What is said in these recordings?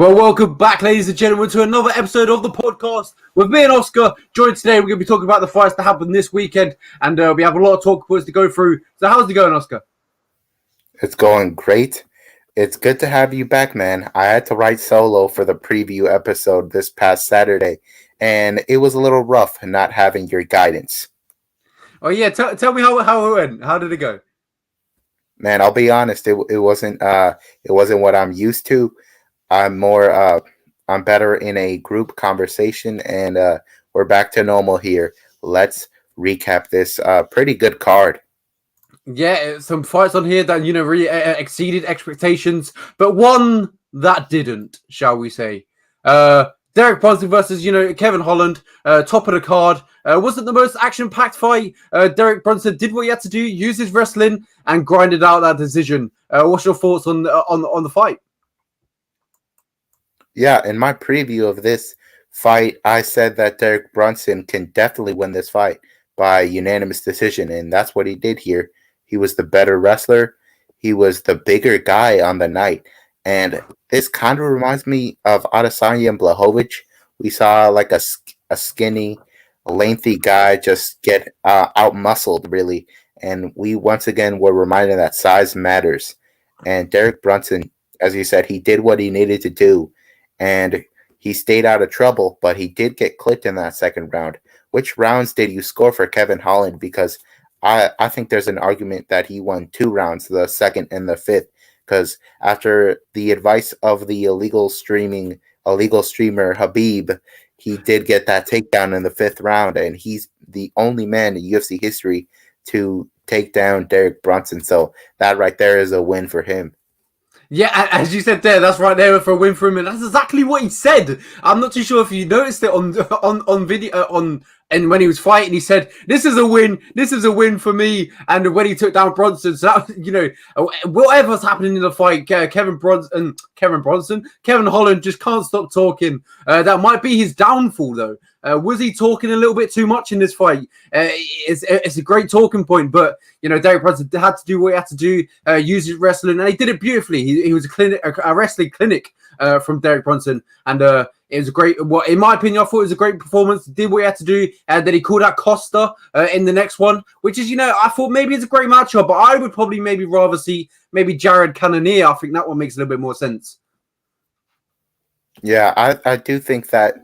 Well, welcome back, ladies and gentlemen, to another episode of the podcast with me and Oscar. Joined today, we're going to be talking about the fights that happened this weekend, and we have a lot of talk points to go through. So how's it going, Oscar? It's going great. It's good to have you back, man. I had to write solo for the preview episode this past Saturday, and it was a little rough not having your guidance. Oh, yeah, tell me how it went. How did it go? Man, I'll be honest, it wasn't what I'm used to. I'm better in a group conversation, and we're back to normal here. Let's recap this pretty good card. Yeah, some fights on here that, really exceeded expectations, but one that didn't, shall we say. Derrick Minner versus, Kevin Holland, top of the card. Wasn't the most action-packed fight. Derrick Brunson did what he had to do, used his wrestling, and grinded out that decision. What's your thoughts on the fight? Yeah, in my preview of this fight, I said that Derrick Brunson can definitely win this fight by unanimous decision, and that's what he did here. He was the better wrestler. He was the bigger guy on the night. And this kind of reminds me of Adesanya and Blachowicz. We saw like a skinny, lengthy guy just get out-muscled, really. And we once again were reminded that size matters. And Derrick Brunson, as you said, he did what he needed to do. And he stayed out of trouble, but he did get clipped in that second round. Which rounds did you score for Kevin Holland? Because I think there's an argument that he won 2 rounds, the second and the fifth, because after the advice of the illegal streamer Habib, he did get that takedown in the 5th round, and he's the only man in UFC history to take down Derrick Brunson. So that right there is a win for him. Yeah, as you said there, that's right there for a win for him, and that's exactly what he said. I'm not too sure if you noticed it on video and when he was fighting, he said, "This is a win. This is a win for me." And when he took down Brunson, so that, whatever's happening in the fight, Kevin Holland just can't stop talking. That might be his downfall, though. Was he talking a little bit too much in this fight? It's a great talking point, but Derrick Brunson had to do what he had to do, use his wrestling, and he did it beautifully. He was a wrestling clinic from Derrick Brunson, and it was a great. Well, in my opinion, I thought it was a great performance. Did what he had to do, and then he called out Costa in the next one, which is I thought maybe it's a great matchup, but I would probably maybe rather see maybe Jared Cannonier. I think that one makes a little bit more sense. Yeah, I do think that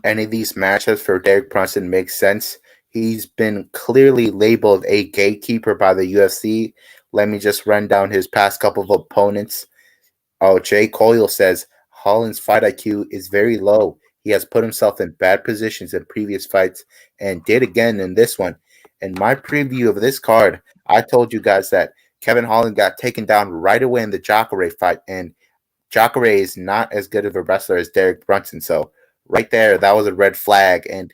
any of these matchups for Derrick Brunson makes sense. He's been clearly labeled a gatekeeper by the UFC. Let me just run down his past couple of opponents. Oh, Jay Coyle says Holland's fight IQ is very low. He has put himself in bad positions in previous fights and did again in this one. In my preview of this card, I told you guys that Kevin Holland got taken down right away in the Jacare fight, and Jacare is not as good of a wrestler as Derrick Brunson. So right there, that was a red flag. And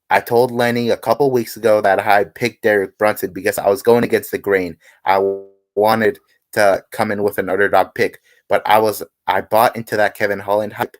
I told Lenny a couple weeks ago that I picked Derrick Brunson because I was going against the grain. I wanted to come in with an underdog pick, but I bought into that Kevin Holland hype.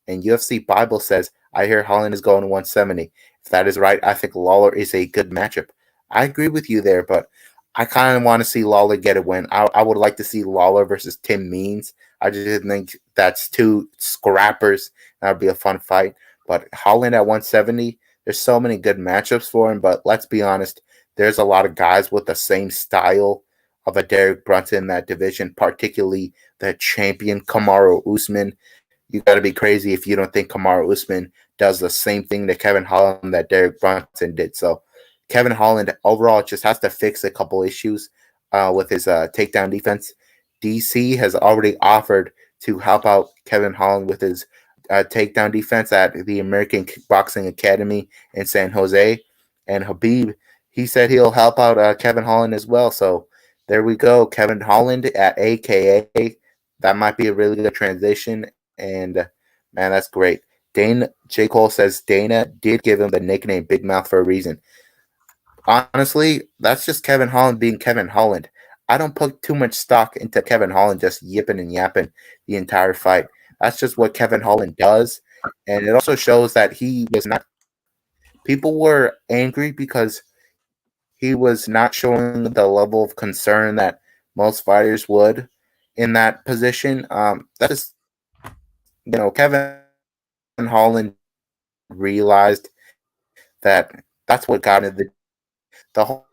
And UFC Bible says I hear Holland is going 170. If that is right, I think Lawler is a good matchup. I agree with you there, but I kind of want to see Lawler get a win. I would like to see Lawler versus Tim Means. I just think that's 2 scrappers. That would be a fun fight. But Holland at 170, there's so many good matchups for him. But let's be honest, there's a lot of guys with the same style of a Derrick Brunson in that division, particularly the champion Kamaru Usman. You got to be crazy if you don't think Kamaru Usman does the same thing to Kevin Holland that Derrick Brunson did. So Kevin Holland overall just has to fix a couple issues with his takedown defense. DC has already offered to help out Kevin Holland with his takedown defense at the American Kickboxing Academy in San Jose. And Habib, he said he'll help out Kevin Holland as well. So there we go. Kevin Holland at AKA. That might be a really good transition. And, man, that's great. J. Cole says Dana did give him the nickname Big Mouth for a reason. Honestly, that's just Kevin Holland being Kevin Holland. I don't put too much stock into Kevin Holland just yipping and yapping the entire fight. That's just what Kevin Holland does. And it also shows that he was not – people were angry because he was not showing the level of concern that most fighters would in that position. That's Kevin Holland realized that that's what got him the whole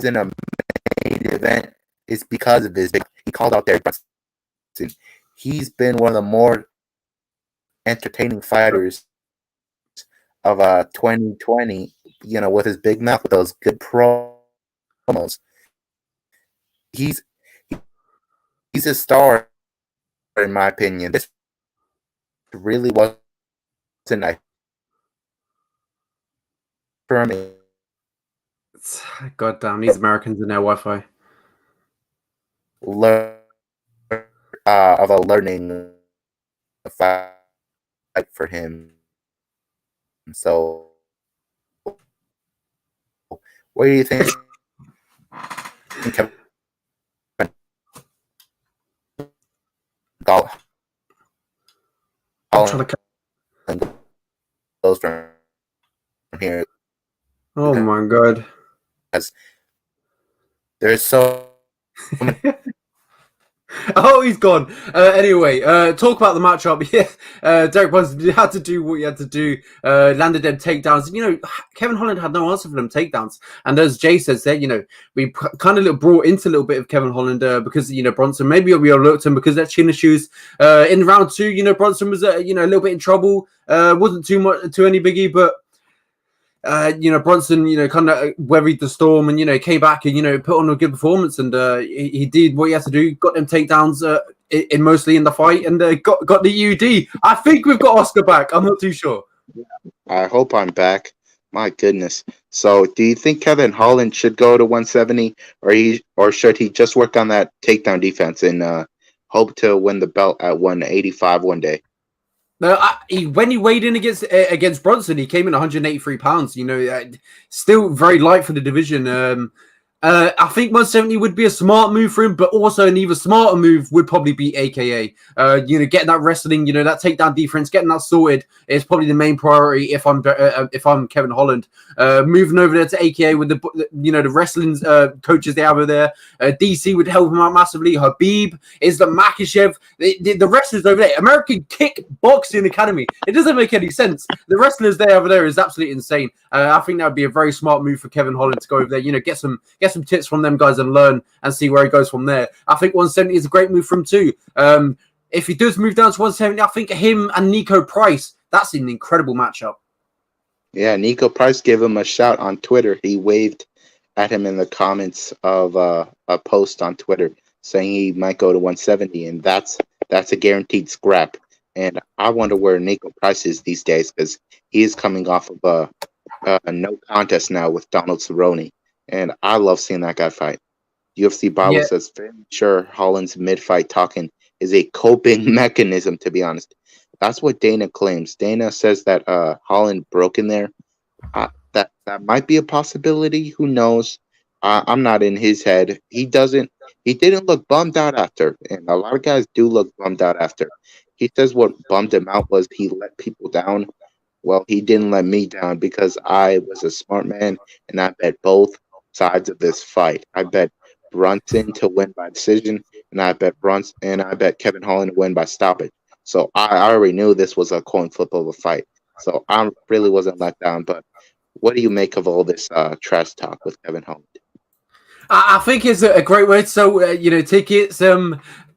in a main event is because of his big. He called out Derrick Brunson. He's been one of the more entertaining fighters of 2020. With his big mouth, with those good promos. He's a star, in my opinion. This really wasn't nice for me. God damn, these Americans and their Wi-Fi. Of a learning fight for him. So, what do you think? I'm trying to goes from here. Oh my god. There's so Oh, he's gone. Anyway, talk about the matchup. Yeah, Derrick Brunson had to do what he had to do. Landed them takedowns. Kevin Holland had no answer for them takedowns. And as Jay says there, we kind of brought into a little bit of Kevin Holland because Brunson. Maybe we overlooked him because of chin issues. In round two, Brunson was a little bit in trouble. Wasn't too any biggie, but. Brunson, kind of weathered the storm and, came back and, put on a good performance. And he did what he had to do, got them takedowns mostly in the fight and got the UD. I think we've got Oscar back. I'm not too sure. I hope I'm back. My goodness. So do you think Kevin Holland should go to 170 or should he just work on that takedown defense and hope to win the belt at 185 one day? When he weighed in against Brunson, he came in 183 pounds. Still very light for the division. I think 170 would be a smart move for him, but also an even smarter move would probably be AKA. Getting that wrestling, that takedown defense, getting that sorted is probably the main priority. If I'm Kevin Holland, moving over there to AKA with the wrestling coaches they have over there, DC would help him out massively. Habib is the Makhachev, the wrestlers over there. American Kickboxing Academy. It doesn't make any sense. The wrestlers there over there is absolutely insane. I think that would be a very smart move for Kevin Holland to go over there. Get some tips from them guys and learn and see where he goes from there. I think 170 is a great move for him too. If he does move down to 170, I think him and Nico Price, that's an incredible matchup. Yeah, Nico Price gave him a shout on Twitter. He waved at him in the comments of a post on Twitter saying he might go to 170, and that's a guaranteed scrap. And I wonder where Nico Price is these days because he is coming off of a no contest now with Donald Cerrone. And I love seeing that guy fight. UFC Bible says, fairly sure Holland's mid-fight talking is a coping mechanism, to be honest. That's what Dana claims. Dana says that Holland broke in there. That might be a possibility. Who knows? I'm not in his head. He didn't look bummed out after. And a lot of guys do look bummed out after. He says what bummed him out was he let people down. Well, he didn't let me down because I was a smart man and I bet both sides of this fight. I bet Brunson to win by decision, and I bet Kevin Holland to win by stoppage. So I already knew this was a coin flip of a fight. So I really wasn't let down. But what do you make of all this trash talk with Kevin Holland? I think it's a great way to sell, tickets.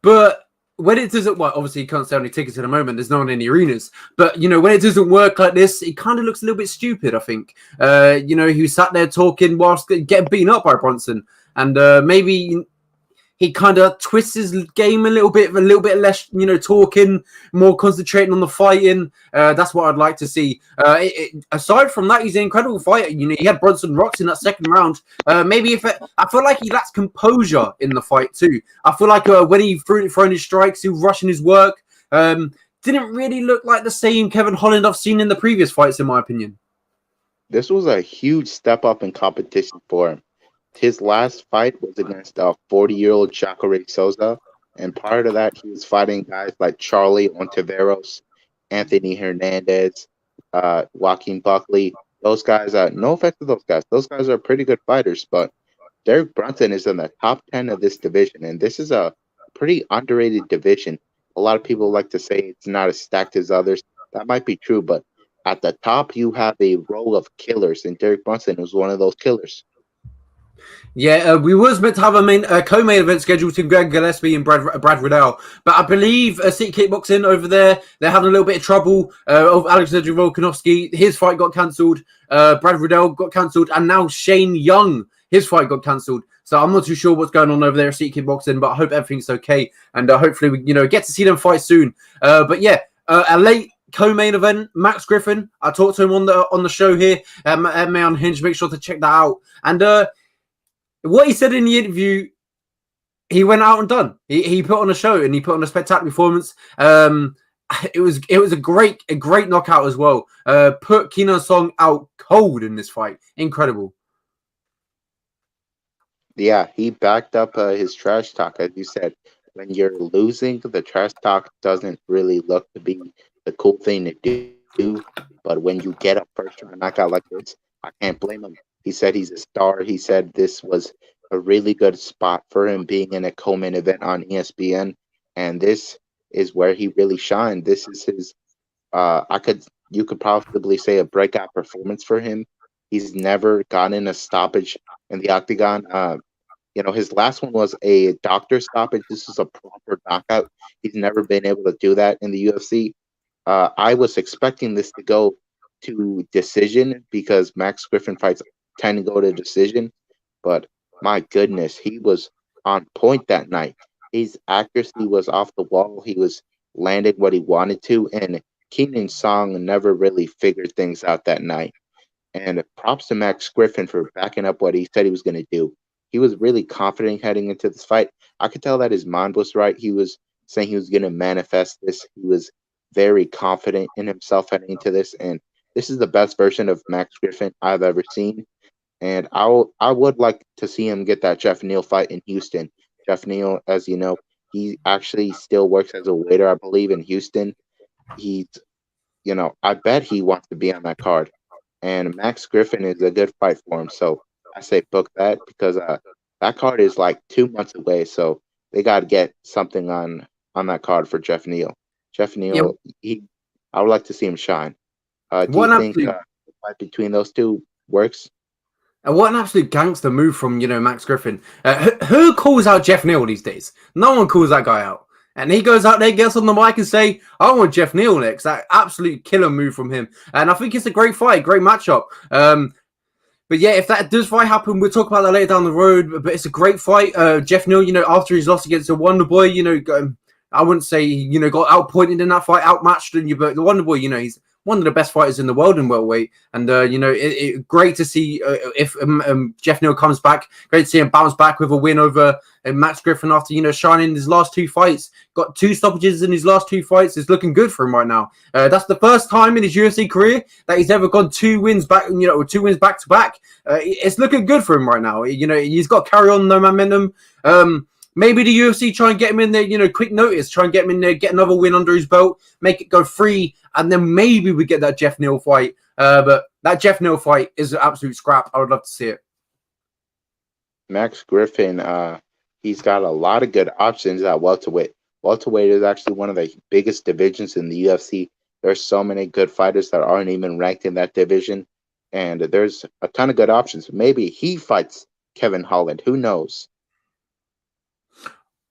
But when it doesn't, well, obviously you can't sell any tickets at the moment. There's no one in the arenas. But, when it doesn't work like this, it kind of looks a little bit stupid, I think. He sat there talking whilst getting beaten up by Brunson. And maybe he kind of twists his game a little bit less, talking, more concentrating on the fighting. That's what I'd like to see. Aside from that, he's an incredible fighter. He had Brunson rocks in that second round. I feel like he lacks composure in the fight too. I feel like when he throwing his strikes, he was rushing his work. Didn't really look like the same Kevin Holland I've seen in the previous fights, in my opinion. This was a huge step up in competition for him. His last fight was against a 40-year-old Jacare Souza, and prior to that, he was fighting guys like Charlie Ontiveros, Anthony Hernandez, Joaquin Buckley. Those guys, no offense to those guys. Those guys are pretty good fighters, but Derrick Brunson is in the top 10 of this division, and this is a pretty underrated division. A lot of people like to say it's not as stacked as others. That might be true, but at the top, you have a row of killers, and Derrick Brunson was one of those killers. Yeah, we was meant to have a co-main event scheduled to Greg Gillespie and Brad Riddell, but I believe City Kickboxing over there, they're having a little bit of trouble. Of Alexander Volkanovski, his fight got cancelled. Brad Riddell got cancelled, and now Shane Young, his fight got cancelled. So I'm not too sure what's going on over there at City Kickboxing, but I hope everything's okay, and hopefully we get to see them fight soon. But yeah, a late co-main event, Max Griffin. I talked to him on the show here at MMA Unhinged. Make sure to check that out. And what he said in the interview, he went out and done. He put on a show and he put on a spectacular performance. It was a great knockout as well. Put Keenan Song out cold in this fight. Incredible. Yeah, he backed up his trash talk, as you said. When you're losing, the trash talk doesn't really look to be the cool thing to do. But when you get a first round knockout like this, I can't blame him. He said he's a star. He said this was a really good spot for him being in a co-main event on ESPN. And this is where he really shined. This is his, you could probably say a breakout performance for him. He's never gotten a stoppage in the octagon. His last one was a doctor stoppage. This is a proper knockout. He's never been able to do that in the UFC. I was expecting this to go to decision because Max Griffin fights tend to go to decision, but my goodness, he was on point that night. His accuracy was off the wall. He was landing what he wanted to, and Keenan Song never really figured things out that night. And props to Max Griffin for backing up what he said he was going to do. He was really confident heading into this fight. I could tell that his mind was right. He was saying he was going to manifest this. He was very confident in himself heading into this, and this is the best version of Max Griffin I've ever seen. And I would like to see him get that Jeff Neal fight in Houston. Jeff Neal, as you know, he actually still works as a waiter, I believe, in Houston. He's, I bet he wants to be on that card. And Max Griffin is a good fight for him. So I say book that because that card is like 2 months away. So they got to get something on that card for Jeff Neal. Jeff Neal, I would like to see him shine. Do you think the fight between those two works? And what an absolute gangster move from, Max Griffin. Who calls out Jeff Neal these days? No one calls that guy out. And he goes out there, gets on the mic and say, I want Jeff Neal next. That absolute killer move from him. And I think it's a great fight, great matchup. But yeah, if that does fight happen, we'll talk about that later down the road. But it's a great fight. Jeff Neal, after his loss against the Wonder Boy, I wouldn't say, got outpointed in that fight, outmatched. But the Wonder Boy, he's one of the best fighters in the world in welterweight. And, great to see if Jeff Neal comes back. Great to see him bounce back with a win over Max Griffin after, shining his last two fights. Got 2 stoppages in his last 2 fights. It's looking good for him right now. That's the first time in his UFC career that he's ever gone 2 wins back, 2 wins back to back. It's looking good for him right now. He's got to carry on no momentum. Maybe the UFC try and get him in there, quick notice, try and get him in there, get another win under his belt, make it go free, and then maybe we get that Jeff Neal fight. But that Jeff Neal fight is an absolute scrap. I would love to see it. Max Griffin, he's got a lot of good options at welterweight. Welterweight is actually one of the biggest divisions in the UFC. There's so many good fighters that aren't even ranked in that division, and there's a ton of good options. Maybe he fights Kevin Holland. Who knows?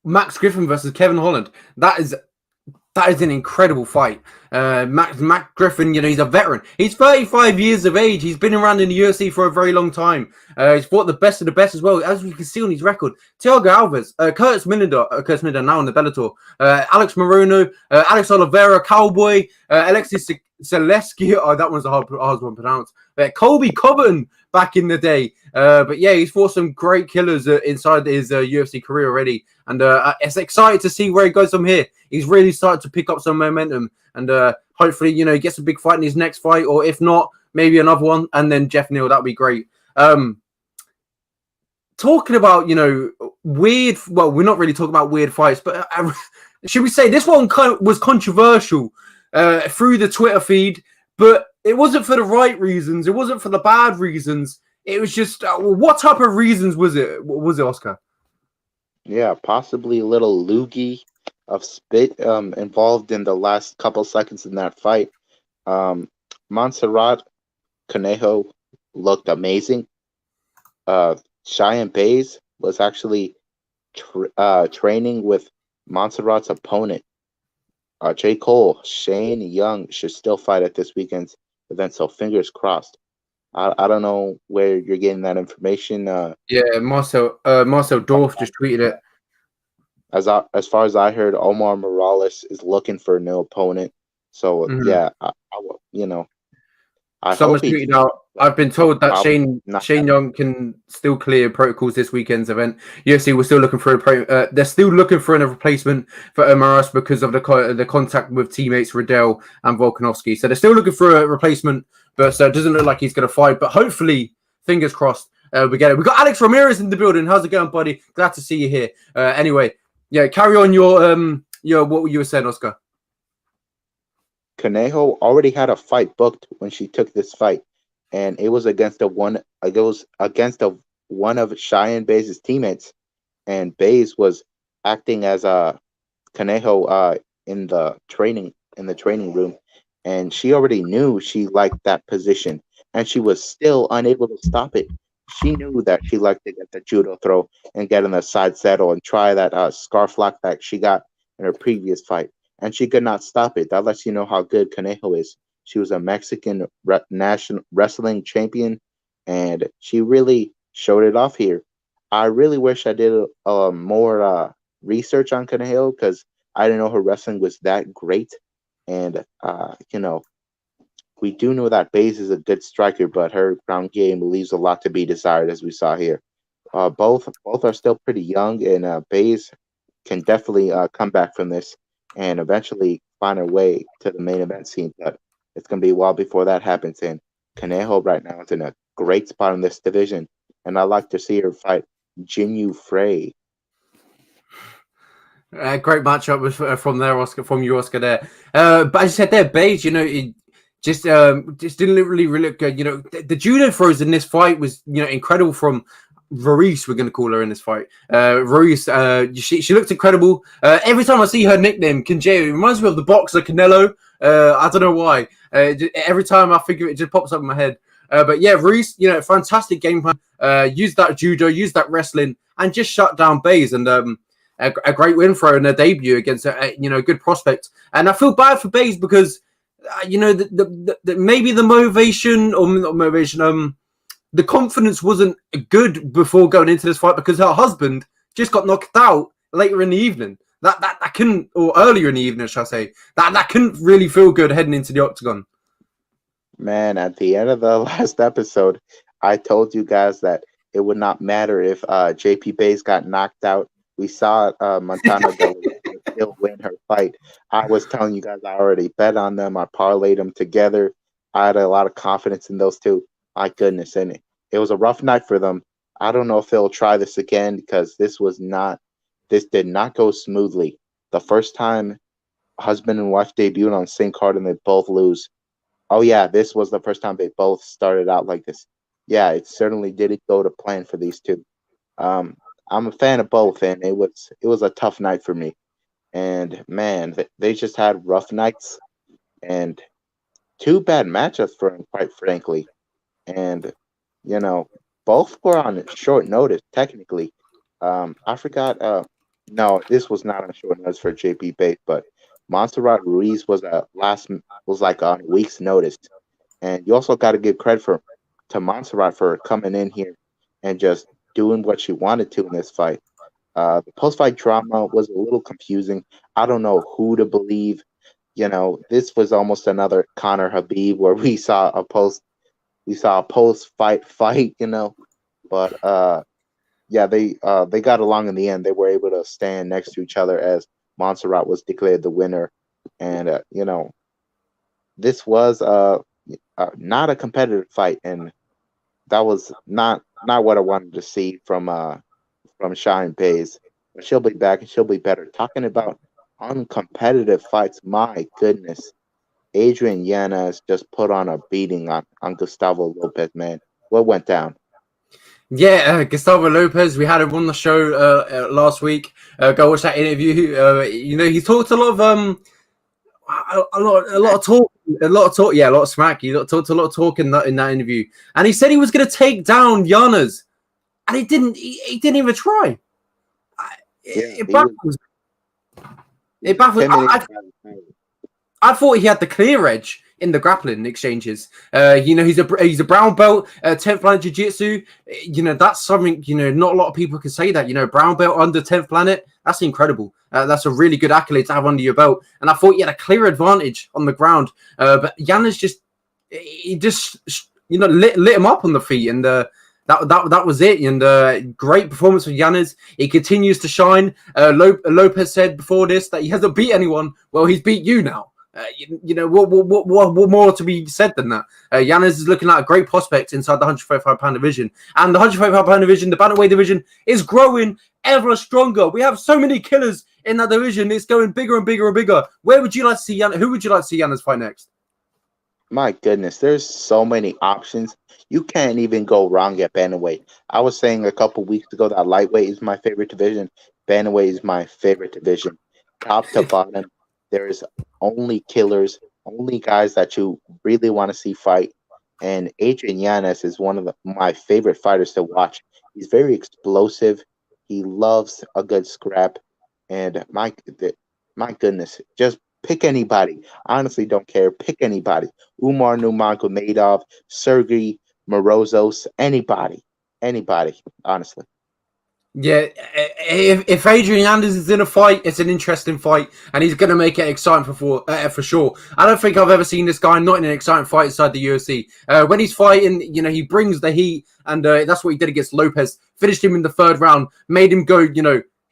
Max Griffin versus Kevin Holland. That is an incredible fight. Max Griffin, he's a veteran. He's 35 years of age. He's been around in the UFC for a very long time. He's fought the best of the best as well, as we can see on his record. Thiago Alves, Curtis Minner now in the Bellator, Alex Morono, Alex Oliveira, Cowboy, Alexis Zaleski. Oh, that one's a hard one to pronounce. Colby Covington back in the day. But yeah, he's fought some great killers inside his UFC career already. And it's exciting to see where he goes from here. He's really started to pick up some momentum. And hopefully, he gets a big fight in his next fight. Or if not, maybe another one. And then Jeff Neal, that'd be great. Talking about, weird... Well, we're not really talking about weird fights. But should we say this one was controversial through the Twitter feed. But it wasn't for the right reasons. It wasn't for the bad reasons. It was just, what type of reasons was it, Oscar? Yeah, possibly a little loogie. of spit involved in the last couple seconds in that fight. Montserrat Conejo looked amazing. Cheyenne Bays was actually training with Montserrat's opponent. J. Cole, Shane Young should still fight at this weekend's event, so fingers crossed. I don't know where you're getting that information. Yeah, Marcel Dorf just tweeted it. As far as I heard, Omar Morales is looking for a new opponent. So yeah, I Someone's hope tweeted out. I've been told that Shane not Young can still clear protocols this weekend's event. UFC we're still looking for they're still looking for a replacement for Omaras because of the contact with teammates Riddell and Volkanovski. So they're still looking for a replacement, but it doesn't look like he's going to fight. But hopefully, fingers crossed, we get it. We got Alex Ramirez in the building. How's it going, buddy? Glad to see you here. Anyway, yeah, carry on your what you were saying, Oscar. Conejo already had a fight booked when she took this fight, and it was against one of Cheyenne Bays' teammates, and Bays was acting as a Conejo in the training room, and she already knew she liked that position, and she was still unable to stop it. She knew that she liked to get the judo throw and get in the side saddle and try that scarf lock that she got in her previous fight. And she could not stop it. That lets you know how good Conejo is. She was a Mexican national wrestling champion, and she really showed it off here. I really wish I did more research on Conejo because I didn't know her wrestling was that great. And we do know that Bays is a good striker, but her ground game leaves a lot to be desired, as we saw here. Both are still pretty young, and Bays can definitely come back from this and eventually find her way to the main event scene. But it's going to be a while before that happens. And Conejo right now is in a great spot in this division. And I'd like to see her fight Jinyu Frey. Great matchup from there, Oscar. From you, Oscar. There, but as you said, there, Bays. It just didn't really look good. The judo throws in this fight was incredible from Ruiz, we're going to call her in this fight. Ruiz, she looked incredible. Every time I see her nickname, Kinjay, it reminds me of the boxer Canelo. I don't know why. Every time I think of it, it just pops up in my head. But yeah, Ruiz, fantastic game plan. Used that judo, used that wrestling, and just shut down Bays. And a great win for her in her debut against a good prospect. And I feel bad for Bays because maybe the motivation or not motivation, the confidence wasn't good before going into this fight because her husband just got knocked out later in the evening. That couldn't, or earlier in the evening, shall I say, that couldn't really feel good heading into the octagon. Man, at the end of the last episode, I told you guys that it would not matter if JP Bays got knocked out. We saw Montana still win her fight. I was telling you guys I already bet on them. I parlayed them together. I had a lot of confidence in those two. My goodness, and it was a rough night for them. I don't know if they'll try this again because this did not go smoothly. The first time husband and wife debuted on the same card and they both lose. Oh yeah, this was the first time they both started out like this. Yeah, it certainly didn't go to plan for these two. I'm a fan of both, and it was a tough night for me. And man, they just had rough nights and two bad matchups for them, quite frankly. And both were on short notice. Technically, I forgot. No, this was not on short notice for JP Bays, but Montserrat Ruiz was like on a week's notice. And you also got to give credit to Montserrat for coming in here and just doing what she wanted to in this fight. The post-fight drama was a little confusing. I don't know who to believe. This was almost another Conor Habib where we saw a post-fight fight, but yeah, they got along in the end. They were able to stand next to each other as Montserrat was declared the winner, and this was not a competitive fight, and that was not what I wanted to see from Cheyenne Bays. But she'll be back and she'll be better. Talking about uncompetitive fights, my goodness. Adrian Yanez just put on a beating on Gustavo Lopez, man. What went down? Yeah, Gustavo Lopez. We had him on the show last week. Go watch that interview. He talked a lot of a lot of talk, yeah, a lot of smack. He talked a lot of talk in that interview, and he said he was going to take down Giannis, and he didn't. He didn't even try. Yeah, It he was, baffles. he It was baffles. intimidated by the power. I thought he had the clear edge in the grappling exchanges. He's a brown belt, 10th planet jiu-jitsu. That's something, not a lot of people can say that. Brown belt under 10th planet, that's incredible. That's a really good accolade to have under your belt. And I thought he had a clear advantage on the ground. But Giannis just lit him up on the feet. And that was it. And great performance for Giannis. He continues to shine. Lopez said before this that he hasn't beat anyone. Well, he's beat you now. What more to be said than that? Giannis is looking like a great prospect inside the 135-pound division. And the 135-pound division, the bantamweight division, is growing ever stronger. We have so many killers in that division. It's going bigger and bigger and bigger. Where would you like to see Giannis? Who would you like to see Giannis fight next? My goodness, there's so many options. You can't even go wrong at bantamweight. I was saying a couple weeks ago that lightweight is my favorite division. Bantamweight is my favorite division. Top to bottom, there is only killers, only guys that you really want to see fight. And Adrian Yanez is one of my favorite fighters to watch. He's very explosive. He loves a good scrap. And my goodness, just pick anybody. Honestly, don't care. Pick anybody. Umar Nurmagomedov, Sergey Morozos, anybody. Honestly. Yeah, if Adrian Yanez is in a fight, it's an interesting fight, and he's going to make it exciting for sure. I don't think I've ever seen this guy not in an exciting fight inside the UFC. When he's fighting, he brings the heat, and that's what he did against Lopez. Finished him in the third round, made him go,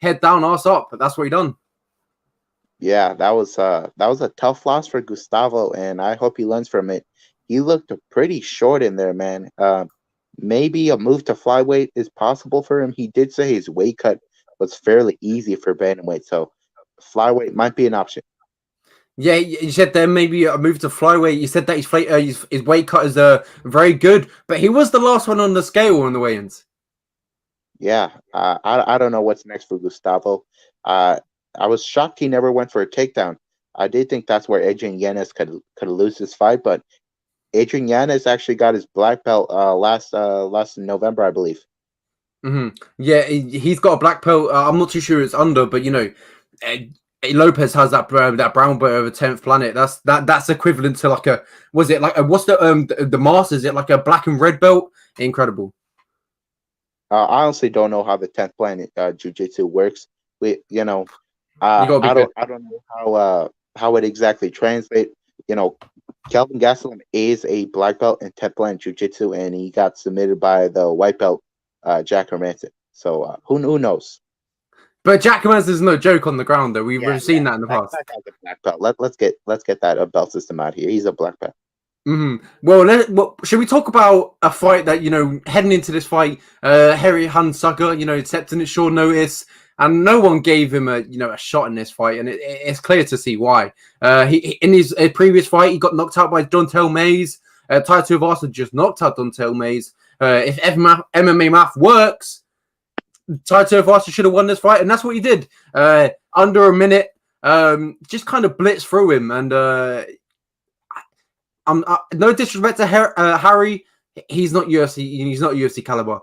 head down, ass up. But that's what he done. Yeah, that was a tough loss for Gustavo, and I hope he learns from it. He looked pretty short in there, man. Maybe a move to flyweight is possible for him. He did say his weight cut was fairly easy for bantamweight, so flyweight might be an option. Yeah, you said there maybe a move to flyweight. You said that his weight cut is very good, but he was the last one on the scale in the weigh-ins. Yeah, I don't know what's next for Gustavo. I was shocked he never went for a takedown. I did think that's where Adrian Yanez could lose this fight, but Adrian Yanez actually got his black belt last November, I believe. Mm-hmm. Yeah, he's got a black belt. I'm not too sure it's under, but Lopez has that brown belt over 10th planet. That's equivalent to what's the master? Is it like a black and red belt? Incredible. I honestly don't know how the 10th planet jiu-jitsu works. I don't know how it exactly translates. Kelvin Gastelum is a black belt in 10th planet jiu-jitsu, and he got submitted by the white belt Jack Hermanson. So who knows? But Jack Hermanson is no joke on the ground, though. We've seen that in the past. That guy's a black belt. Let's get that belt system out here. He's a black belt. Mm-hmm. Well, should we talk about a fight that heading into this fight? Harry Hunsecker, accepting it short notice, and no one gave him a shot in this fight, and it's clear to see why. He in his previous fight, he got knocked out by Dontel Mays. Tai Tuivasa just knocked out Dontel Mays. If MMA math works, Tai Tuivasa should have won this fight, and that's what he did. Under a minute, just kind of blitzed through him, and no disrespect to Harry. He's not UFC. He's not UFC caliber.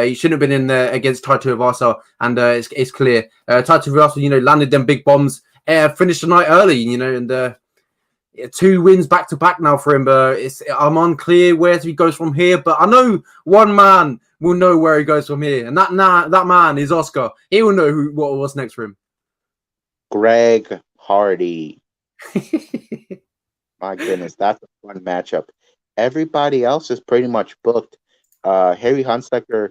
He shouldn't have been in there against Tai Tuivasa, and it's clear. Tai Tuivasa, landed them big bombs. Finished the night early, and 2 wins back to back now for him. I'm unclear where he goes from here, but I know one man will know where he goes from here, and that man is Oscar. He will know what's next for him. Greg Hardy. My goodness, that's a fun matchup. Everybody else is pretty much booked. Harry Hunsecker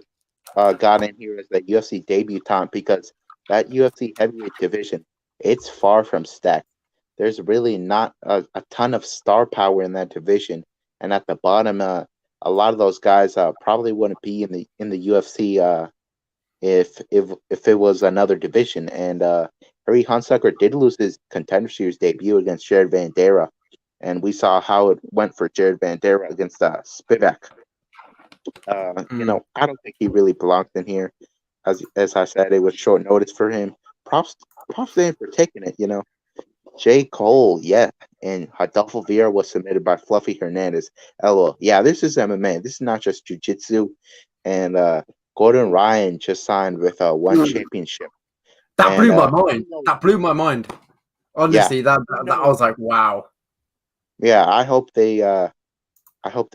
got in here as the UFC debutant because that UFC heavyweight division, it's far from stacked. There's really not a ton of star power in that division, and at the bottom, a lot of those guys probably wouldn't be in the UFC if it was another division. And Harry Hunsecker did lose his Contender Series debut against Jared Vanderaa. And we saw how it went for Jared Vanderaa against Spivak. I don't think he really belonged in here. As I said, it was short notice for him. Props props to him for taking it. J. Cole, yeah, and Adolfo Vieira was submitted by Fluffy Hernandez. LOL. Yeah, this is MMA. This is not just jiu-jitsu. And Gordon Ryan just signed with one championship. That And blew my mind. That blew my mind. Honestly, that I was like, wow. Yeah, I hope they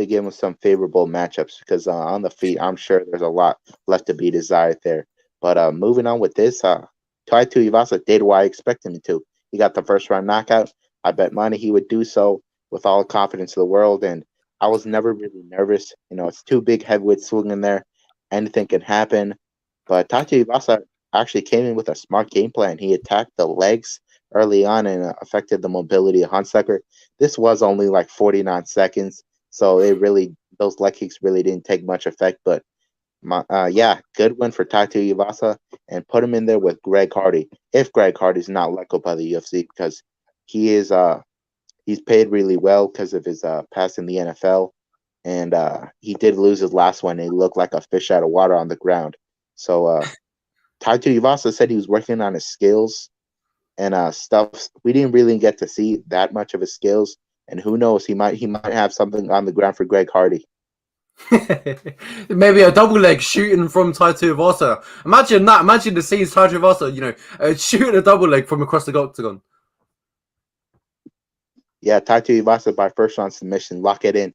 give him some favorable matchups because on the feet, I'm sure there's a lot left to be desired there. But moving on with this, Taito Ivasa did what I expected him to. He got the first round knockout. I bet money he would do so with all the confidence in the world, and I was never really nervous. It's two big heavyweights swinging there. Anything can happen. But Taito Ivasa actually came in with a smart game plan. He attacked the legs early on and affected the mobility of Hunsecker. This was only like 49 seconds. So those leg kicks really didn't take much effect, but good win for Taito Ivasa and put him in there with Greg Hardy. If Greg Hardy's not let go by the UFC because he's paid really well because of his past in the NFL, and he did lose his last one. And he looked like a fish out of water on the ground. So Taito Ivasa said he was working on his skills and stuff. We didn't really get to see that much of his skills. And who knows, he might have something on the ground for Greg Hardy. Maybe a double leg shooting from Taito Ivasa. Imagine that. Imagine the scenes Taito Ivasa, shooting a double leg from across the octagon. Yeah, Taito Ivasa by first round submission. Lock it in.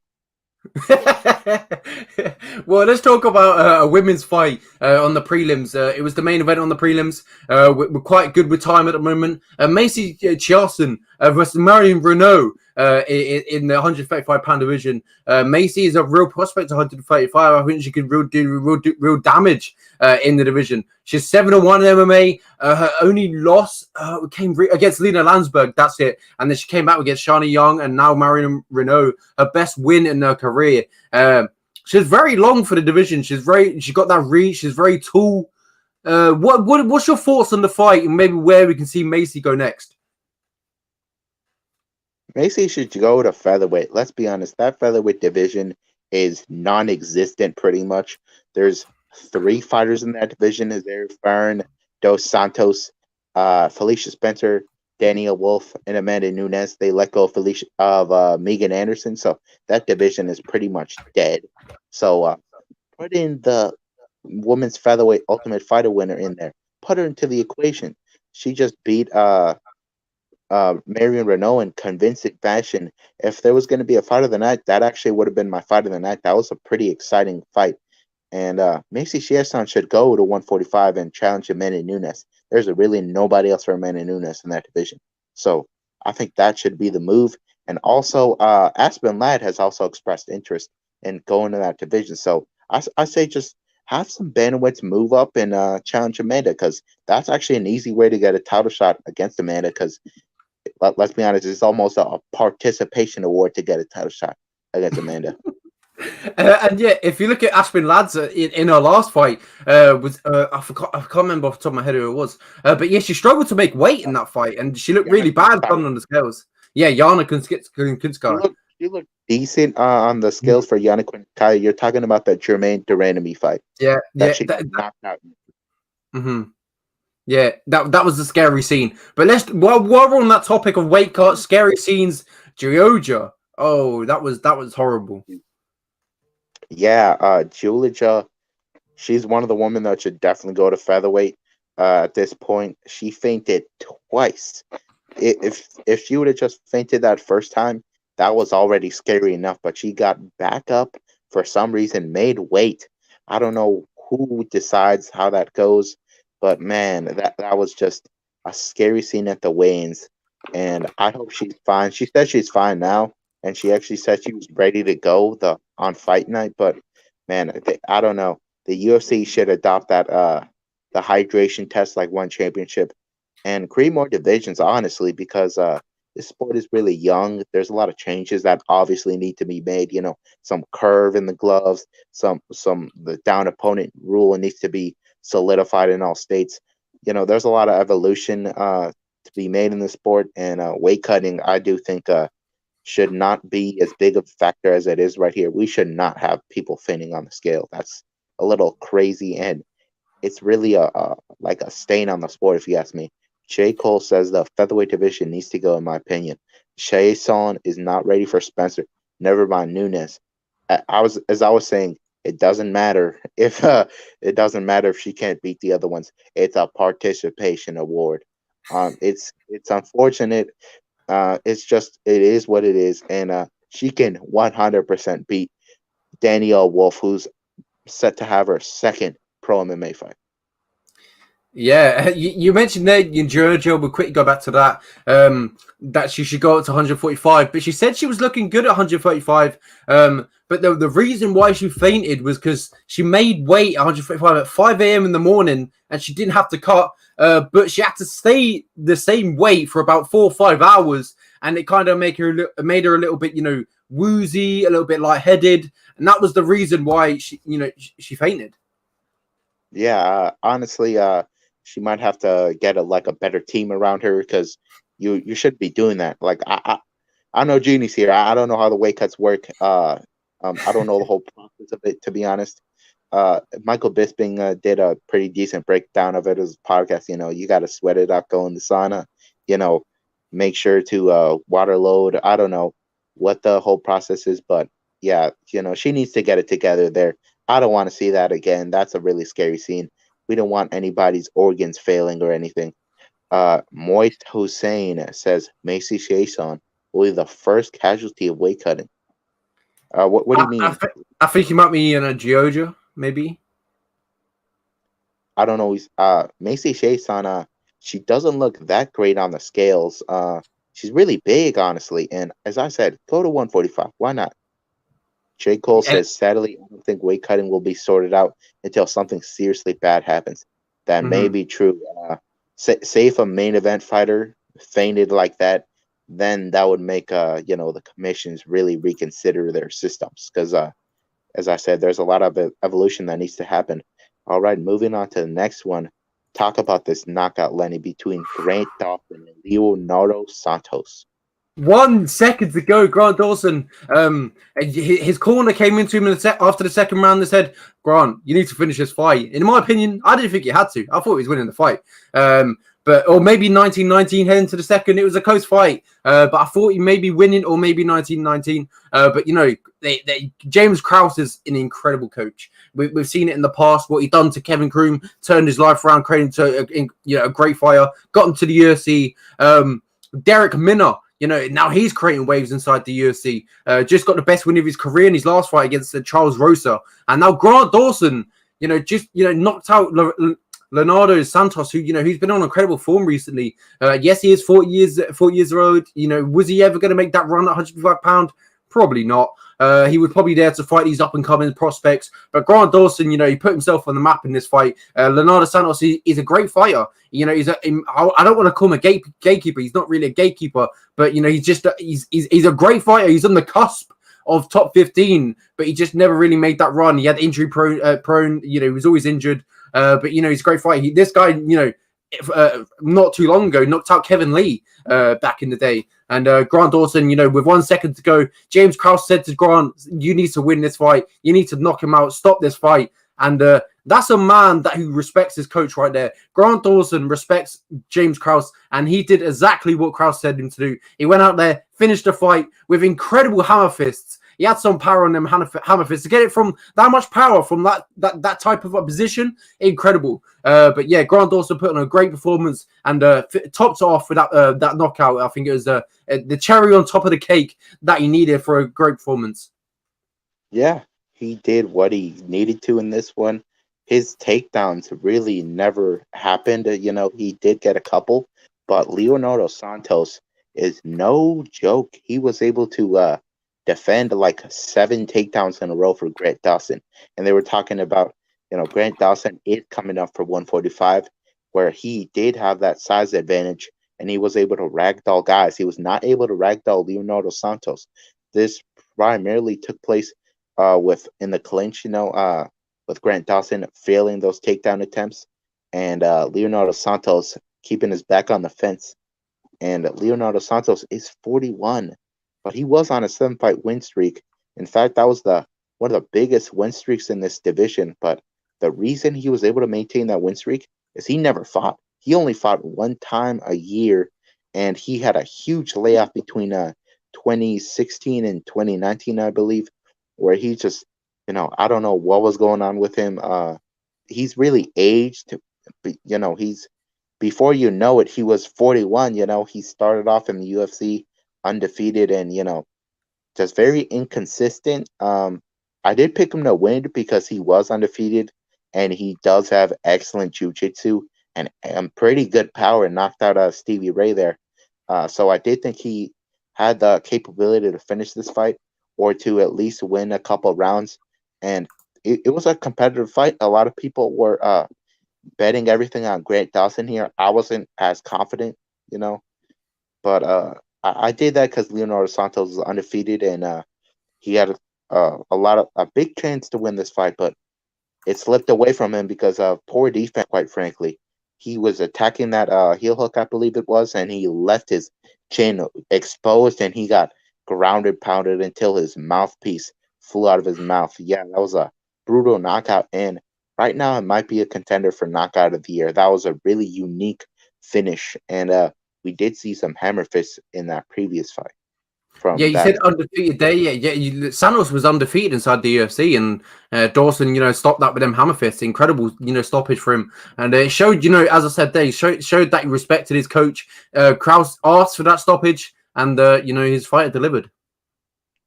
Well, let's talk about a women's fight on the prelims. It was the main event on the prelims. We're quite good with time at the moment. Macy Charleston versus Marion Renault in the 135-pound division. Macy is a real prospect at 135. I think she could do real damage in the division. She's 7-1 in MMA. Her only loss came against Lena Landsberg. That's it. And then she came back against Shani Young and now Marion Renault. Her best win in her career. She's very long for the division. She got that reach. She's very tall. What's your thoughts on the fight and maybe where we can see Macy go next? Macy should go to featherweight. Let's be honest. That featherweight division is non-existent pretty much. There's 3 fighters in that division. There's Farron, Dos Santos, Felicia Spencer, Danielle Wolf, and Amanda Nunes. They let go of Megan Anderson. So that division is pretty much dead. So put in the women's featherweight Ultimate Fighter winner in there. Put her into the equation. She just beat Marion Renault in convincing fashion. If there was going to be a fight of the night, that actually would have been my fight of the night. That was a pretty exciting fight. And Macy Chiasson should go to 145 and challenge Amanda Nunes. There's really nobody else for Amanda Nunes in that division. So I think that should be the move. And also, Aspen Ladd has also expressed interest in going to that division. So I say just have some bantamweights move up and challenge Amanda because that's actually an easy way to get a title shot against Amanda because let's be honest, it's almost a participation award to get a title shot against Amanda. And yeah, if you look at Aspen Ladd's in her last fight, I can't remember off the top of my head who it was, but yeah, she struggled to make weight in that fight, and she looked really bad on the scales. Yeah, Yana Kunskaya. She looked decent on the scales for Yana Kunskaya. You're talking about the Jermaine Duranamy fight. Yeah, that she knocked out. Mm-hmm. Yeah, that was a scary scene. But while we're on that topic of weight cut, scary scenes, Georgia. Oh, that was horrible. Yeah, Julija, she's one of the women that should definitely go to featherweight at this point. She fainted twice. If she would have just fainted that first time, that was already scary enough. But she got back up for some reason, made weight. I don't know who decides how that goes, but man, that was just a scary scene at the weigh-ins. And I hope she's fine. She said she's fine now. And she actually said she was ready to go on fight night. But man, I don't know. The UFC should adopt that the hydration test like one championship and create more divisions, honestly, because this sport is really young. There's a lot of changes that obviously need to be made. Some curve in the gloves, the down opponent rule needs to be solidified in all states. There's a lot of evolution to be made in the sport, and weight cutting, I do think should not be as big of a factor as it is right here. We should not have people fainting on the scale. That's a little crazy, and it's really like a stain on the sport, if you ask me. J. Cole says the featherweight division needs to go, in my opinion. Son is not ready for Spencer. Never mind Nunes. As I was saying, it doesn't matter if she can't beat the other ones. It's a participation award. It's unfortunate. It is what it is, and she can 100% beat Danielle Wolf, who's set to have her second pro MMA fight. Yeah, you mentioned there in Georgia. We'll quickly go back to that. That she should go up to 145, but she said she was looking good at 135. But the reason why she fainted was because she made weight 135 at 5 a.m. in the morning, and she didn't have to cut. But she had to stay the same weight for about 4 or 5 hours, and it kind of made her a little bit, woozy, a little bit lightheaded, and that was the reason why she fainted. Yeah, honestly, she might have to get a better team around her, because you should be doing that. Like I know Jeannie's here. I don't know how the weight cuts work. I don't know the whole process of it, to be honest. Michael Bisping did a pretty decent breakdown of it as a podcast. You got to sweat it out, go in the sauna. Make sure to water load. I don't know what the whole process is, but yeah, she needs to get it together there. I don't want to see that again. That's a really scary scene. We don't want anybody's organs failing or anything. Moit Hussein says Macy Chiasson will be the first casualty of weight cutting. What do you mean? I think he might be in a Georgia, maybe. I don't know. Macy Chiasson, she doesn't look that great on the scales. She's really big, honestly. And as I said, go to 145. Why not? J. Cole says, sadly, I don't think weight cutting will be sorted out until something seriously bad happens. That may be true. Say if a main event fighter fainted like that, then that would make the commissions really reconsider their systems. Because as I said, there's a lot of evolution that needs to happen. All right, moving on to the next one. Talk about this knockout, Lenny, between Grant Dolphin and Leonardo Santos. 1 second to go, Grant Dawson. His corner came into him after the second round and said, "Grant, you need to finish this fight." In my opinion, I didn't think he had to. I thought he was winning the fight. Or maybe 1919 heading to the second. It was a close fight. But I thought he may be winning, or maybe 1919. But James Krause is an incredible coach. We've seen it in the past. What he done to Kevin Kroom, turned his life around, created a great fighter, got him to the UFC. Derrick Minner. Now he's creating waves inside the UFC. Just got the best win of his career in his last fight against Charles Rosa. And now Grant Dawson, knocked out Leonardo Santos, who, he's been on incredible form recently. Yes, he is 40 years old. Was he ever going to make that run at 105 pounds? Probably not. He was probably there to fight these up-and-coming prospects. But Grant Dawson, he put himself on the map in this fight. Leonardo Santos is a great fighter. I don't want to call him a gatekeeper. He's not really a gatekeeper. But, he's a great fighter. He's on the cusp of top 15. But he just never really made that run. He had injury prone. He was always injured. But, he's a great fighter. This guy, not too long ago, knocked out Kevin Lee back in the day. And Grant Dawson, with 1 second to go, James Krause said to Grant, "You need to win this fight. You need to knock him out. Stop this fight." And that's a man who respects his coach right there. Grant Dawson respects James Krause, and he did exactly what Krause said him to do. He went out there, finished the fight with incredible hammer fists. He had some power on them hammer fists. To get it from that much power from that type of a position, incredible. But yeah, Grant Dawson put on a great performance and topped off with that knockout. I think it was the cherry on top of the cake that he needed for a great performance. Yeah, he did what he needed to in this one. His takedowns really never happened. He did get a couple, but Leonardo Santos is no joke. He was able to defend like 7 takedowns in a row for Grant Dawson. And they were talking about, Grant Dawson is coming up for 145, where he did have that size advantage, and he was able to ragdoll guys. He was not able to ragdoll Leonardo Santos. This primarily took place in the clinch, with Grant Dawson failing those takedown attempts, and Leonardo Santos keeping his back on the fence. And Leonardo Santos is 41. but he was on a 7-fight win streak. In fact, that was one of the biggest win streaks in this division. But the reason he was able to maintain that win streak is he never fought. He only fought one time a year, and he had a huge layoff between 2016 and 2019, I believe, where he just, I don't know what was going on with him. He's really aged. He's before you know it, he was 41. He started off in the UFC undefeated and just very inconsistent. I did pick him to win because he was undefeated and he does have excellent jiu-jitsu and pretty good power and knocked out Stevie Ray there. So I did think he had the capability to finish this fight or to at least win a couple rounds. And it was a competitive fight. A lot of people were betting everything on Grant Dawson here. I wasn't as confident, but I did that because Leonardo Santos was undefeated and he had a big chance to win this fight, but it slipped away from him because of poor defense, quite frankly. He was attacking that heel hook, I believe it was, and he left his chin exposed and he got grounded, pounded until his mouthpiece flew out of his mouth. Yeah, that was a brutal knockout, and right now it might be a contender for knockout of the year. That was a really unique finish, and we did see some hammer fists in that previous fight. Yeah, you said undefeated there. Yeah. Santos was undefeated inside the UFC, and Dawson, stopped that with them hammer fists. Incredible, stoppage for him, and it showed, as I said there, he showed that he respected his coach. Krause asked for that stoppage, and his fighter delivered.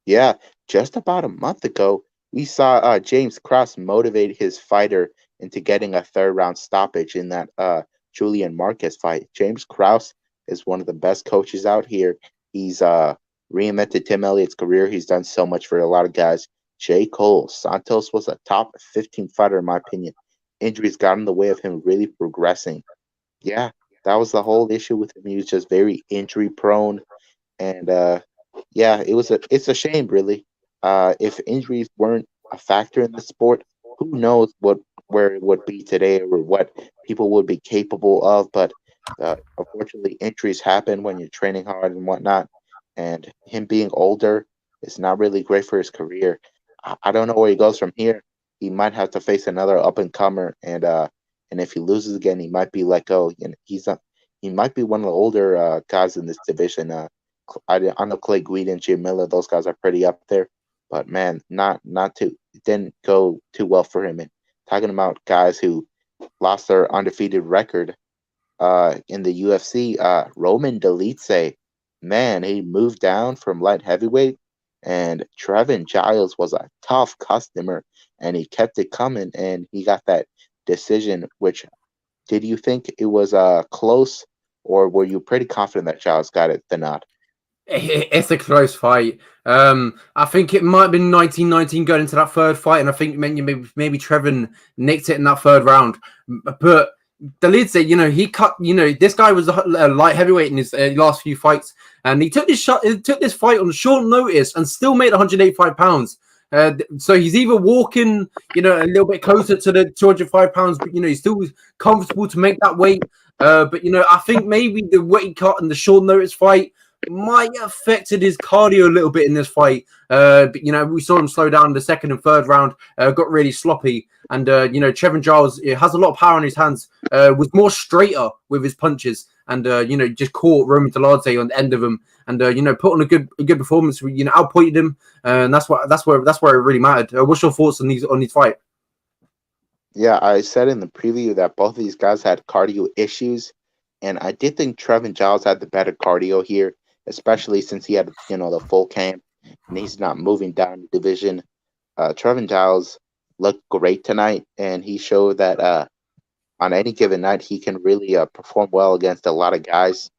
Yeah, just about a month ago, we saw James Krause motivate his fighter into getting a third-round stoppage in that Julian Marquez fight. James Krause is one of the best coaches out here. He's reinvented Tim Elliott's career. He's done so much for a lot of guys. J. Cole, Santos was a top 15 fighter, in my opinion. Injuries got in the way of him really progressing. Yeah, that was the whole issue with him. He was just very injury prone. And yeah, it's a shame, really. If injuries weren't a factor in the sport, who knows where it would be today or what people would be capable of. But unfortunately, injuries happen when you're training hard and whatnot. And him being older is not really great for his career. I don't know where he goes from here. He might have to face another up and comer, and if he loses again, he might be let go. And he might be one of the older guys in this division. I know Clay Guida and Jim Miller; those guys are pretty up there. But man, it didn't go too well for him. And talking about guys who lost their undefeated record in the UFC, Roman Dolidze. Man, he moved down from light heavyweight, and Trevin Giles was a tough customer, and he kept it coming, and he got that decision. Which, did you think it was close, or were you pretty confident that Giles got the nod? It's a close fight. I think it might have been 19-19 going into that third fight, and I think maybe Trevin nicked it in that third round, but Dolidze, he cut. This guy was a light heavyweight in his last few fights, and he took this fight on short notice and still made 185 pounds. So he's either walking, a little bit closer to the 205 pounds, but he's still comfortable to make that weight. But I think maybe the weight cut and the short notice fight might have affected his cardio a little bit in this fight. But we saw him slow down in the second and third round, got really sloppy. And Trevin Giles has a lot of power in his hands, was more straighter with his punches, and just caught Roman Dolidze on the end of him, and put on a good performance. Outpointed him, and that's where it really mattered. What's your thoughts on these fight? Yeah, I said in the preview that both of these guys had cardio issues, and I did think Trevin Giles had the better cardio here, especially since he had the full camp and he's not moving down the division. Trevin Giles looked great tonight, and he showed that on any given night he can really perform well against a lot of guys.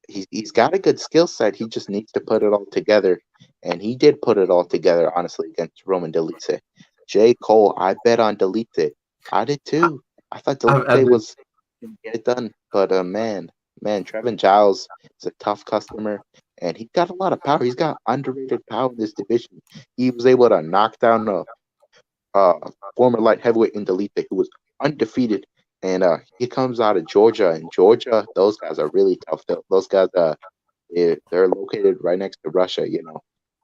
He's got a good skill set. He just needs to put it all together, and he did put it all together, honestly, against Roman Dolidze. J. Cole, I bet on Dolidze. I did too. I thought Dolidze was going to get it done, but man, Trevin Giles is a tough customer, and he got a lot of power. He's got underrated power in this division. He was able to knock down former light heavyweight in Dolidze, who was undefeated, and he comes out of Georgia. And Georgia, those guys are really tough. Those guys, they're located right next to Russia.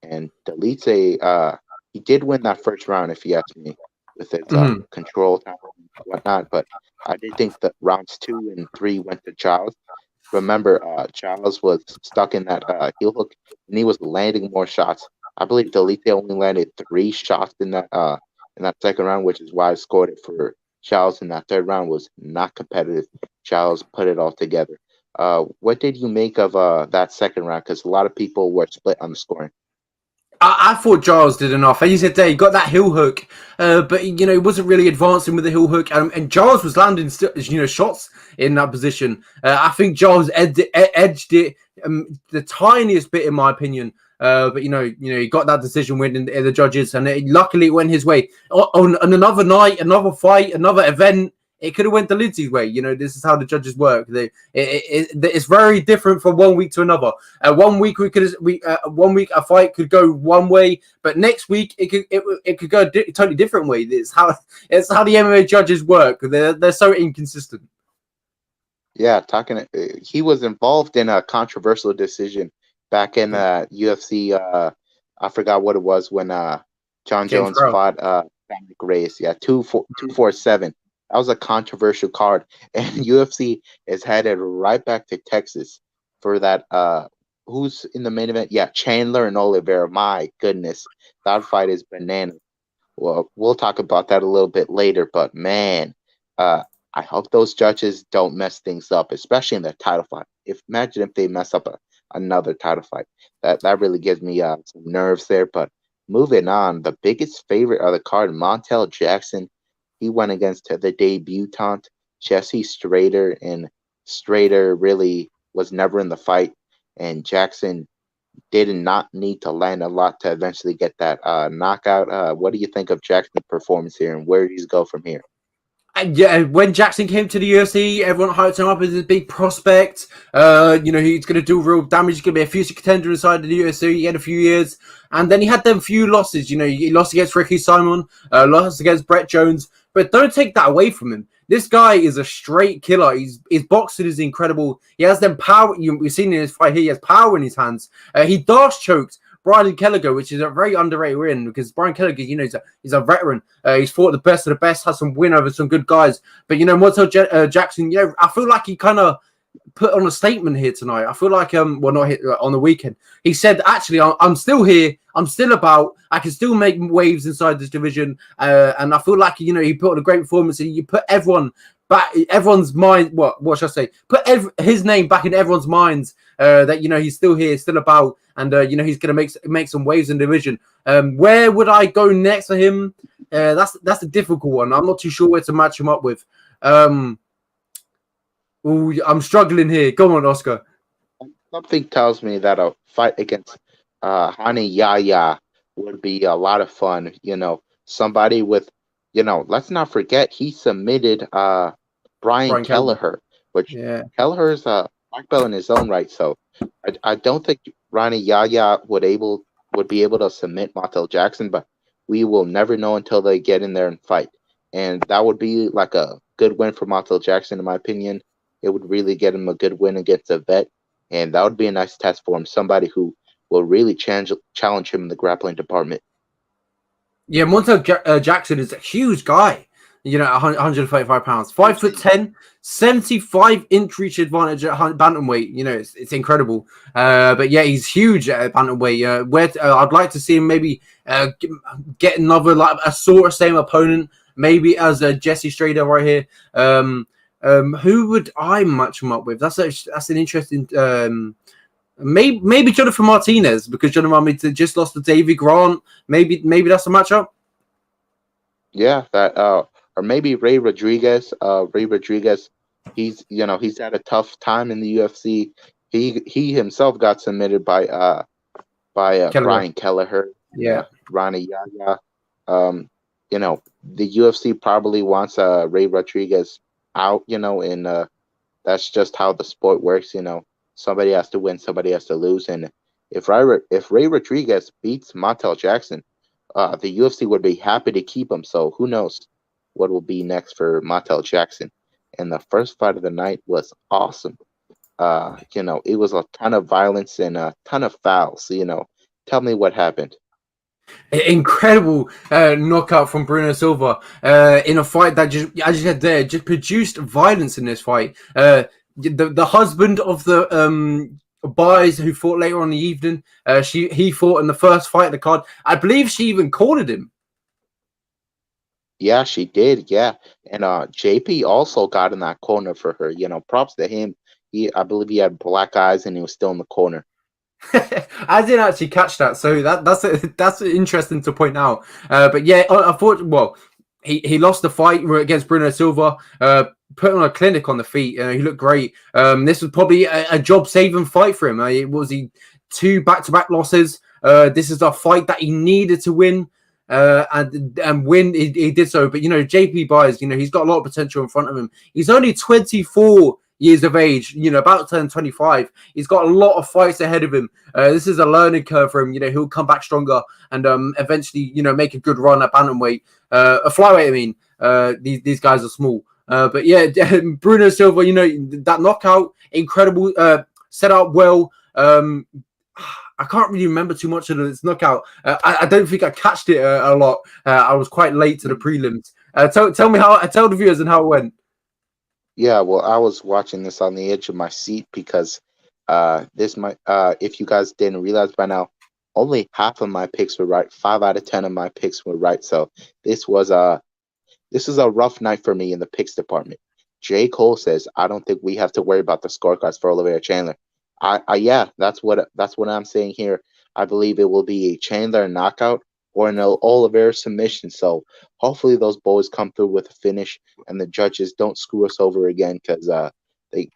And Delite, he did win that first round, if you ask me, with his Mhm. control time and whatnot. But I did think that rounds 2 and 3 went to Charles. Remember, Charles was stuck in that heel hook, and he was landing more shots. I believe Delite only landed 3 shots in that second round, which is why I scored it for Charles. In that third round was not competitive. Charles put it all together. What did you make of that second round? Because a lot of people were split on the scoring. I thought Giles did enough. As you said there, he got that heel hook, but he wasn't really advancing with the heel hook, and Giles was landing shots in that position. I think Giles edged it the tiniest bit, in my opinion. But he got that decision win in the judges, and luckily it went his way. On another night, another fight, another event, it could have went the Lindsay's way. This is how the judges work. It's very different from one week to another. One week one week a fight could go one way, but next week it could go a totally different way. It's how the MMA judges work. They're so inconsistent. Yeah, he was involved in a controversial decision back in UFC. I forgot what it was when John Jones fought Dominic Reyes. Yeah, 247. That was a controversial card, and UFC is headed right back to Texas for that. Who's in the main event? Yeah, Chandler and Oliveira. My goodness, that fight is bananas. Well, we'll talk about that a little bit later, but man, I hope those judges don't mess things up, especially in the title fight. Imagine if they mess up another title fight. That really gives me some nerves there. But moving on, the biggest favorite of the card, Montel Jackson. He went against the debutante Jesse Strader, and Strader really was never in the fight. And Jackson did not need to land a lot to eventually get that knockout. What do you think of Jackson's performance here, and where does he go from here? Yeah, when Jackson came to the UFC, everyone hyped him up as a big prospect. He's going to do real damage. He's going to be a future contender inside the UFC. He had a few years, and then he had them few losses. He lost against Ricky Simon, lost against Brett Jones, but don't take that away from him. This guy is a straight killer. His boxing is incredible. He has them power. We've seen in his fight here. He has power in his hands. He dash choked Brian Kelleher, which is a very underrated win because Brian Kelleher, he's a veteran. He's fought the best of the best, has some win over some good guys. But Montel Jackson, I feel like he kind of put on a statement here tonight. I feel like not here on the weekend. He said, actually, I'm still here. I'm still about. I can still make waves inside this division, and I feel like he put on a great performance. And you put everyone back, everyone's mind. What should I say? Put his name back in everyone's minds. That he's still here, still about, and he's gonna make some waves in the division. Where would I go next for him? That's a difficult one. I'm not too sure where to match him up with. I'm struggling here. Go on, Oscar. Something tells me that a fight against Hani Yahya would be a lot of fun. Somebody with, let's not forget he submitted Brian Kelleher, which Kelleher is a black belt in his own right. So I don't think Hani Yahya would be able to submit Montel Jackson, but we will never know until they get in there and fight. And that would be like a good win for Montel Jackson, in my opinion. It would really get him a good win against a vet. And that would be a nice test for him, somebody who will really challenge him in the grappling department. Yeah, Montel Jackson is a huge guy, at 135 pounds, 5'10", 75-inch reach advantage at bantamweight. It's incredible. But yeah, he's huge at bantamweight. I'd like to see him maybe get another a sort of same opponent, maybe as Jesse Strader right here. Who would I match him up with? That's an interesting. Maybe Jonathan Martinez, because Jonathan Martinez just lost to Davey Grant. Maybe that's a matchup. Yeah, that or maybe Ray Rodriguez. Ray Rodriguez, he's had a tough time in the UFC. He himself got submitted by Brian Kelleher. Yeah, Ronnie Yahya. The UFC probably wants Ray Rodriguez out. And that's just how the sport works. Somebody has to win, somebody has to lose, and if Ray Rodriguez beats Montel Jackson, the UFC would be happy to keep him. So who knows what will be next for Montel Jackson? And the first fight of the night was awesome. It was a ton of violence and a ton of fouls. Tell me what happened. Incredible knockout from Bruno Silva in a fight that just, as you said there, just produced violence in this fight. The husband of the Buys who fought later on in the evening, he fought in the first fight of the card. I believe she even cornered him. Yeah, she did. Yeah, and JP also got in that corner for her. You know, props to him. I believe he had black eyes and he was still in the corner. I didn't actually catch that, so that's interesting to point out. But yeah, I thought, well, he lost the fight against Bruno Silva. Put on a clinic on the feet. He looked great. This was probably a job-saving fight for him. It was 2 back-to-back losses. This is a fight that he needed to win. And win, he did so. But, JP Buys, he's got a lot of potential in front of him. He's only 24 years of age, about to turn 25. He's got a lot of fights ahead of him. This is a learning curve for him. He'll come back stronger and eventually, make a good run at bantamweight. A flyweight, I mean. These guys are small. But yeah, Bruno Silva, that knockout, incredible, set up well. I can't really remember too much of this knockout. I don't think I catched it a lot. I was quite late to the prelims. Tell the viewers and how it went. Yeah, well, I was watching this on the edge of my seat because if you guys didn't realize by now, only half of my picks were right. 5 out of 10 of my picks were right. So this is a rough night for me in the picks department. J. Cole says, I don't think we have to worry about the scorecards for Oliveira Chandler. Yeah, that's what I'm saying here. I believe it will be a Chandler knockout or an Oliveira submission. So hopefully those boys come through with a finish and the judges don't screw us over again because they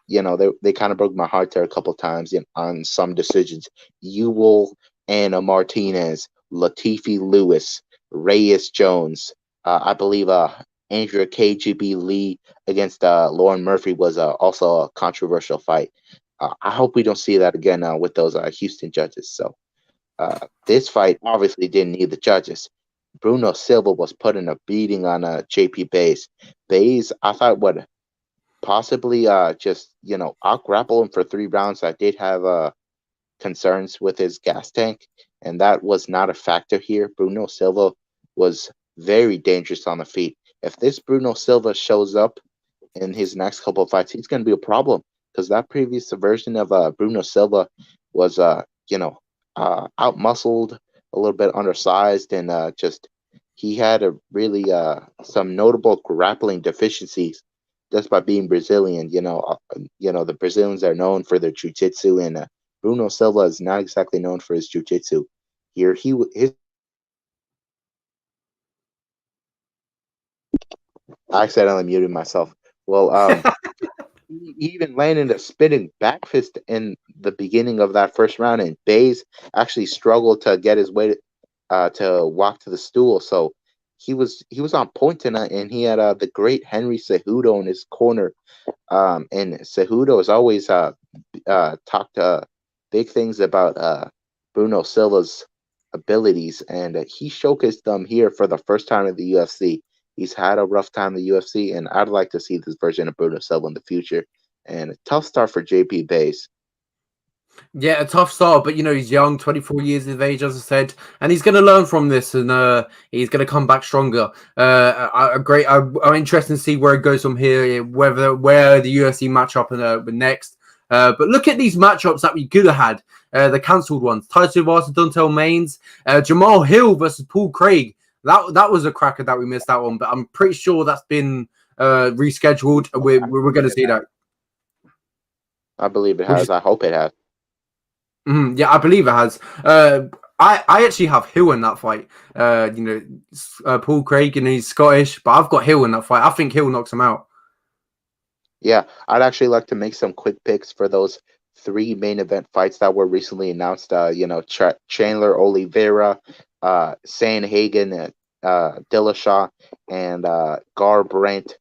kind of broke my heart there a couple times on some decisions. Ewell, Anna Martinez, Latifi Lewis, Reyes Jones. I believe Andrea KGB Lee against Lauren Murphy was also a controversial fight. I hope we don't see that again with those Houston judges. So this fight obviously didn't need the judges. Bruno Silva was putting a beating on JP Bays. Bays, I thought would possibly just out-grapple him for 3 rounds. I did have concerns with his gas tank, and that was not a factor here. Bruno Silva was very dangerous on the feet. If this Bruno Silva shows up in his next couple of fights, he's going to be a problem. Because that previous version of Bruno Silva was, out-muscled, a little bit undersized, and he had really some notable grappling deficiencies just by being Brazilian. The Brazilians are known for their jiu-jitsu, and Bruno Silva is not exactly known for his jiu-jitsu. Here, I accidentally muted myself. Well, he even landed a spinning back fist in the beginning of that first round, and Bays actually struggled to get his way to walk to the stool. So he was on point tonight, and he had the great Henry Cejudo in his corner. And Cejudo has always talked big things about Bruno Silva's abilities, and he showcased them here for the first time in the UFC. He's had a rough time in the UFC, and I'd like to see this version of Bruno Silva in the future. And a tough start for JP Bays. Yeah, a tough start, but he's young, 24 years of age, as I said, and he's going to learn from this, and he's going to come back stronger. I'm interested to see where it goes from here, where the UFC matchup next. But look at these matchups that we could have had, the cancelled ones: Tyson versus Dontel Maines, Jamal Hill versus Paul Craig. That was a cracker that we missed out on, but I'm pretty sure that's been rescheduled. We're going to see that. I believe it has. I hope it has. Yeah, I believe it has. I actually have Hill in that fight. Paul Craig, he's Scottish, but I've got Hill in that fight. I think Hill knocks him out. Yeah, I'd actually like to make some quick picks for those 3 main event fights that were recently announced. Chandler Oliveira, Sandhagen, Dillashaw, and Garbrandt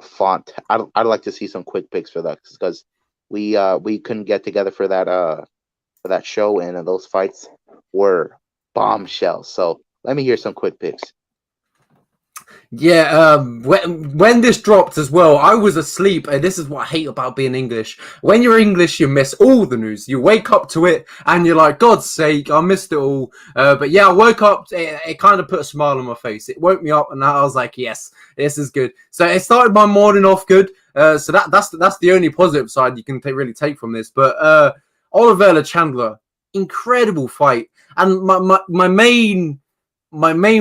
Font. I'd like to see some quick picks for that because we couldn't get together for that show, and those fights were bombshells. So let me hear some quick picks. Yeah, when this dropped as well, I was asleep, and this is what I hate about being English. When you're English, you miss all the news. You wake up to it, and you're like, God's sake, I missed it all. But yeah, I woke up, it kind of put a smile on my face. It woke me up, and I was like, yes, this is good. So it started my morning off good. So that's the only positive side you can really take from this. But Oliveira Chandler, incredible fight. And my main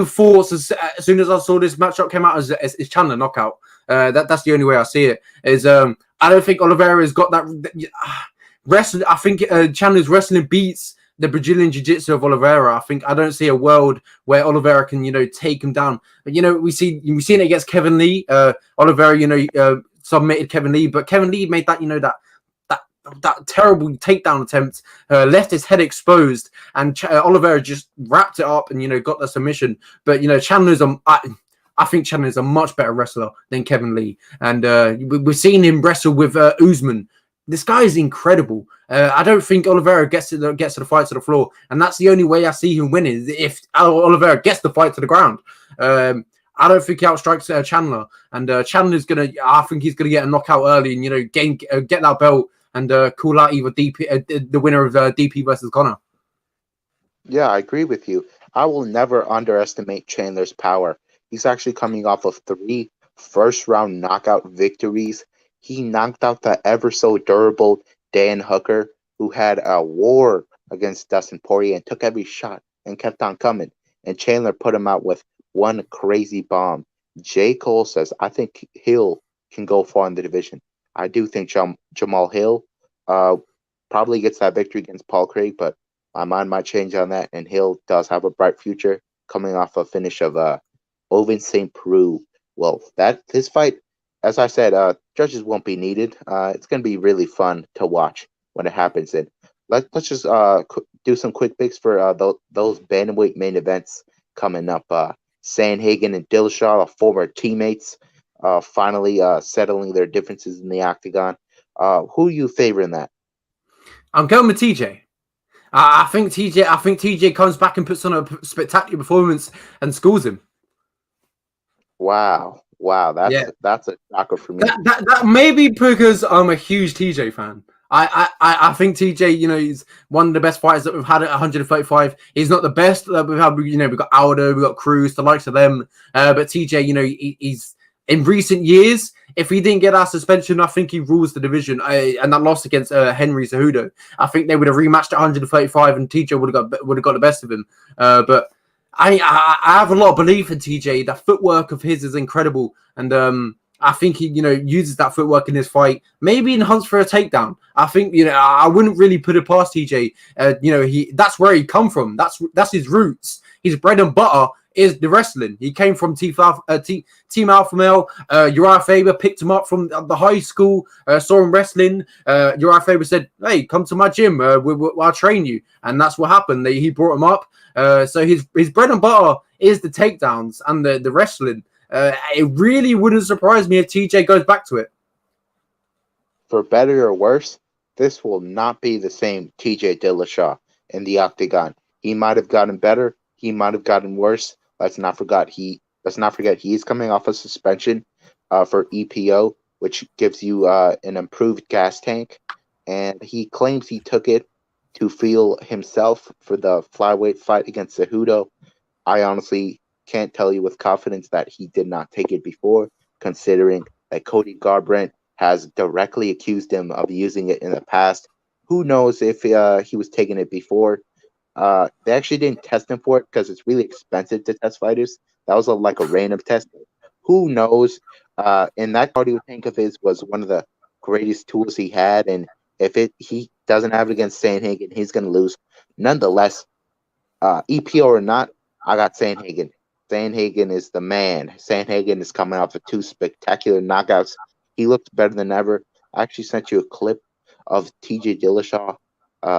thoughts as soon as I saw this matchup came out is Chandler knockout. That's the only way I see it. Is I don't think Oliveira has got that wrestling. I think Chandler's wrestling beats the Brazilian jiu-jitsu of Oliveira. I don't see a world where Oliveira can take him down. But we've seen it against Kevin Lee. Oliveira submitted Kevin Lee, but Kevin Lee made that that terrible takedown attempt, left his head exposed, and Oliveira just wrapped it up and got the submission. But Chandler's I think Chandler's a much better wrestler than Kevin Lee, and we've seen him wrestle with Usman. This guy is incredible. I don't think Oliveira gets to the fight to the floor, and that's the only way I see him winning if Oliveira gets the fight to the ground. I don't think he outstrikes Chandler, and Chandler's gonna. I think he's gonna get a knockout early and get that belt and call out either the winner of DP versus Conor. Yeah, I agree with you. I will never underestimate Chandler's power. He's actually coming off of 3 first-round knockout victories. He knocked out the ever-so-durable Dan Hooker, who had a war against Dustin Poirier and took every shot and kept on coming. And Chandler put him out with one crazy bomb. J. Cole says, I think Hill can go far in the division. I do think Jamal Hill probably gets that victory against Paul Craig, but my mind might change on that. And Hill does have a bright future coming off a finish of Ovince St. Preux. Well, this fight, as I said, judges won't be needed. It's going to be really fun to watch when it happens. And let's just do some quick picks for those bantamweight main events coming up. Sandhagen and Dillashaw, former teammates, finally settling their differences in the octagon. Who are you favoring that? I'm going with TJ. I think TJ comes back and puts on a spectacular performance and schools him. Wow, that's a shocker for me. That may be because I'm a huge TJ fan. I think TJ, he's one of the best fighters that we've had at 135. He's not the best that we've had. We've got Aldo, we've got Cruz, the likes of them. But TJ, he's in recent years. If he didn't get our suspension, I think he rules the division. And that loss against Henry Cejudo, I think they would have rematched at 135, and TJ would have got the best of him. But I have a lot of belief in TJ. The footwork of his is incredible, and I think he uses that footwork in his fight. Maybe in hunts for a takedown. I think I wouldn't really put it past TJ. That's where he come from. That's his roots. His bread and butter is the wrestling. He came from Team Alpha Male. Uriah Faber picked him up from the high school, saw him wrestling. Uriah Faber said, hey, come to my gym. I'll train you. And that's what happened. He brought him up. So his bread and butter is the takedowns and the wrestling. It really wouldn't surprise me if TJ goes back to it. For better or worse, this will not be the same TJ Dillashaw in the octagon. He might have gotten better. He might have gotten worse. Let's not forget he's coming off a suspension for EPO, which gives you an improved gas tank. And he claims he took it to feel himself for the flyweight fight against Cejudo. I honestly can't tell you with confidence that he did not take it before, considering that Cody Garbrandt has directly accused him of using it in the past. Who knows if he was taking it before? They actually didn't test him for it because it's really expensive to test fighters. That was like a random test. Who knows? And that cardio tank of his was one of the greatest tools he had. And if he doesn't have it against Sandhagen, he's going to lose. Nonetheless, EPO or not, I got Sandhagen. Sandhagen is the man. Sandhagen is coming off of 2 spectacular knockouts. He looked better than ever. I actually sent you a clip of TJ Dillashaw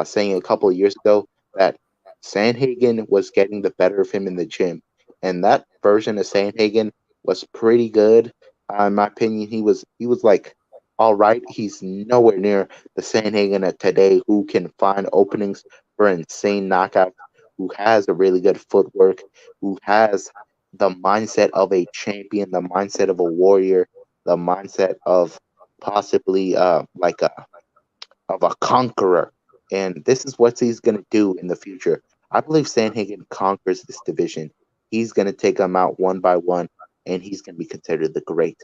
saying a couple of years ago that Sandhagen was getting the better of him in the gym. And that version of Sandhagen was pretty good. In my opinion, he was like, all right. He's nowhere near the Sandhagen of today who can find openings for insane knockouts, who has a really good footwork, who has the mindset of a champion, the mindset of a warrior, the mindset of possibly like a conqueror. And this is what he's going to do in the future. I believe Sanhagen conquers this division. He's going to take them out one by one, and he's going to be considered the great.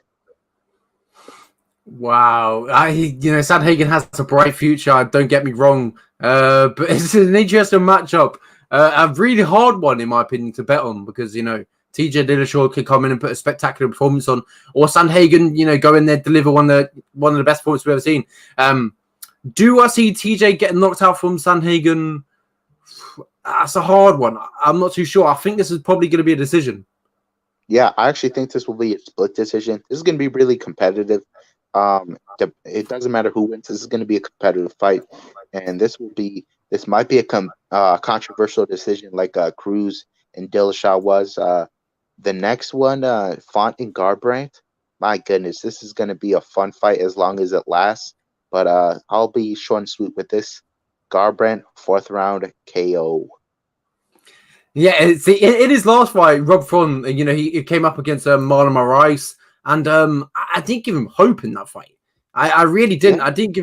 Wow, Sanhagen has a bright future. Don't get me wrong, but it's an interesting matchup. A really hard one, in my opinion, to bet on because TJ Dillashaw could come in and put a spectacular performance on, or Sanhagen, go in there deliver one of the best performances we've ever seen. Do I see TJ getting knocked out from Sanhagen? That's a hard one. I'm not too sure. I think this is probably going to be a decision. Yeah, I actually think this will be a split decision. This is going to be really competitive. It doesn't matter who wins. This is going to be a competitive fight, and this might be a controversial decision like Cruz and Dillashaw was. The next one, Font and Garbrandt. My goodness, this is going to be a fun fight as long as it lasts. But I'll be short and sweet with this. Garbrandt, 4th round KO. Yeah, in his last fight, Rob Font, he came up against Marlon Moraes, and I didn't give him hope in that fight. I really didn't. Yeah. I didn't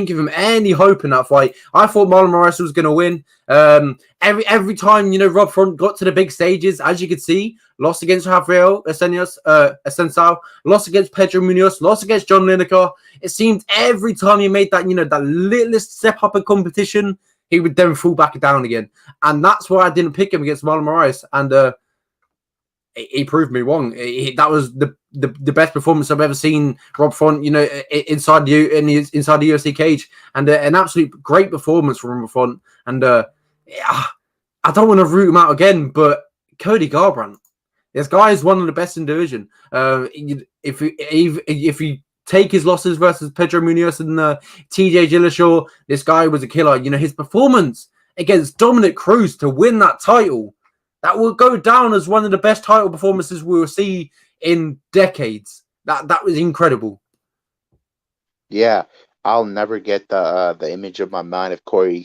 give him any hope in that fight. I thought Marlon Moraes was going to win. Every time Rob Font got to the big stages, as you could see, lost against Rafael Assunção, lost against Pedro Munoz, lost against John Lineker. It seemed every time he made that that littlest step up in competition, he would then fall back down again, and that's why I didn't pick him against Marlon Moraes. And he proved me wrong. That was the best performance I've ever seen Rob Font, inside the UFC cage, and an absolute great performance from Rob Font. And I don't want to root him out again, but Cody Garbrandt, this guy is one of the best in division. If you take his losses versus Pedro Munoz and TJ Dillashaw, this guy was a killer. His performance against Dominic Cruz to win that title, that will go down as one of the best title performances we will see in decades. That was incredible. Yeah, I'll never get the image of my mind of Cody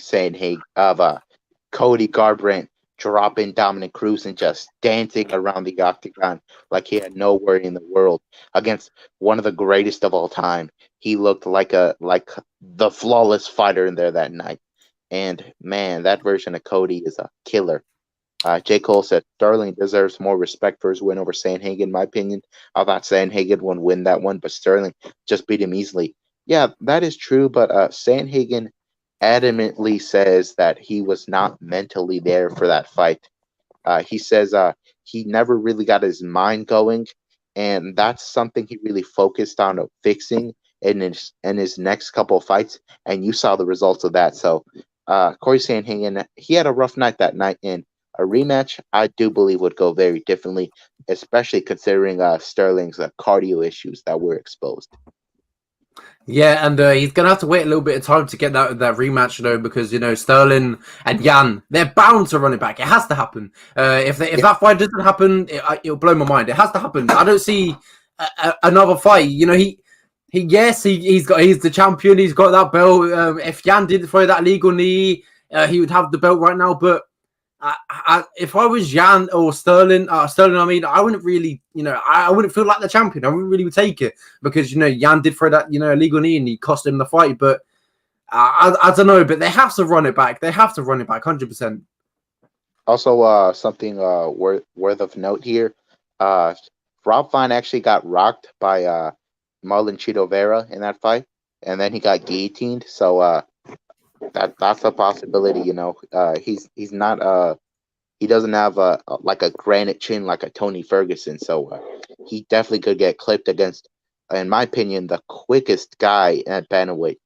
Garbrandt dropping Dominic Cruz and just dancing around the octagon like he had no worry in the world against one of the greatest of all time. He looked like the flawless fighter in there that night. And man, that version of Cody is a killer. J. Cole said Sterling deserves more respect for his win over Sanhagen, in my opinion. I thought Sanhagen would win that one, but Sterling just beat him easily. Yeah, that is true, but Sanhagen adamantly says that he was not mentally there for that fight. He says he never really got his mind going, and that's something he really focused on fixing in his next couple of fights, and you saw the results of that. So Corey Sanhagen, he had a rough night that night, and a rematch, I do believe, would go very differently, especially considering Sterling's cardio issues that were exposed. Yeah, and he's going to have to wait a little bit of time to get that rematch, because, Sterling and Jan, they're bound to run it back. It has to happen. If that fight doesn't happen, it'll blow my mind. It has to happen. I don't see another fight. He's the champion. He's got that belt. If Jan did throw that legal knee, he would have the belt right now. But if I was Jan or Sterling, I wouldn't really, I wouldn't feel like the champion. I wouldn't really take it because, Jan did throw that, illegal knee and he cost him the fight. But I don't know, but they have to run it back. They have to run it back 100%. Also, something worth of note here. Rob Font actually got rocked by Marlon Chito Vera in that fight, and then he got guillotined. So, that's a possibility, he's not he doesn't have a granite chin like a Tony Ferguson, so he definitely could get clipped against, in my opinion, the quickest guy at bantamweight.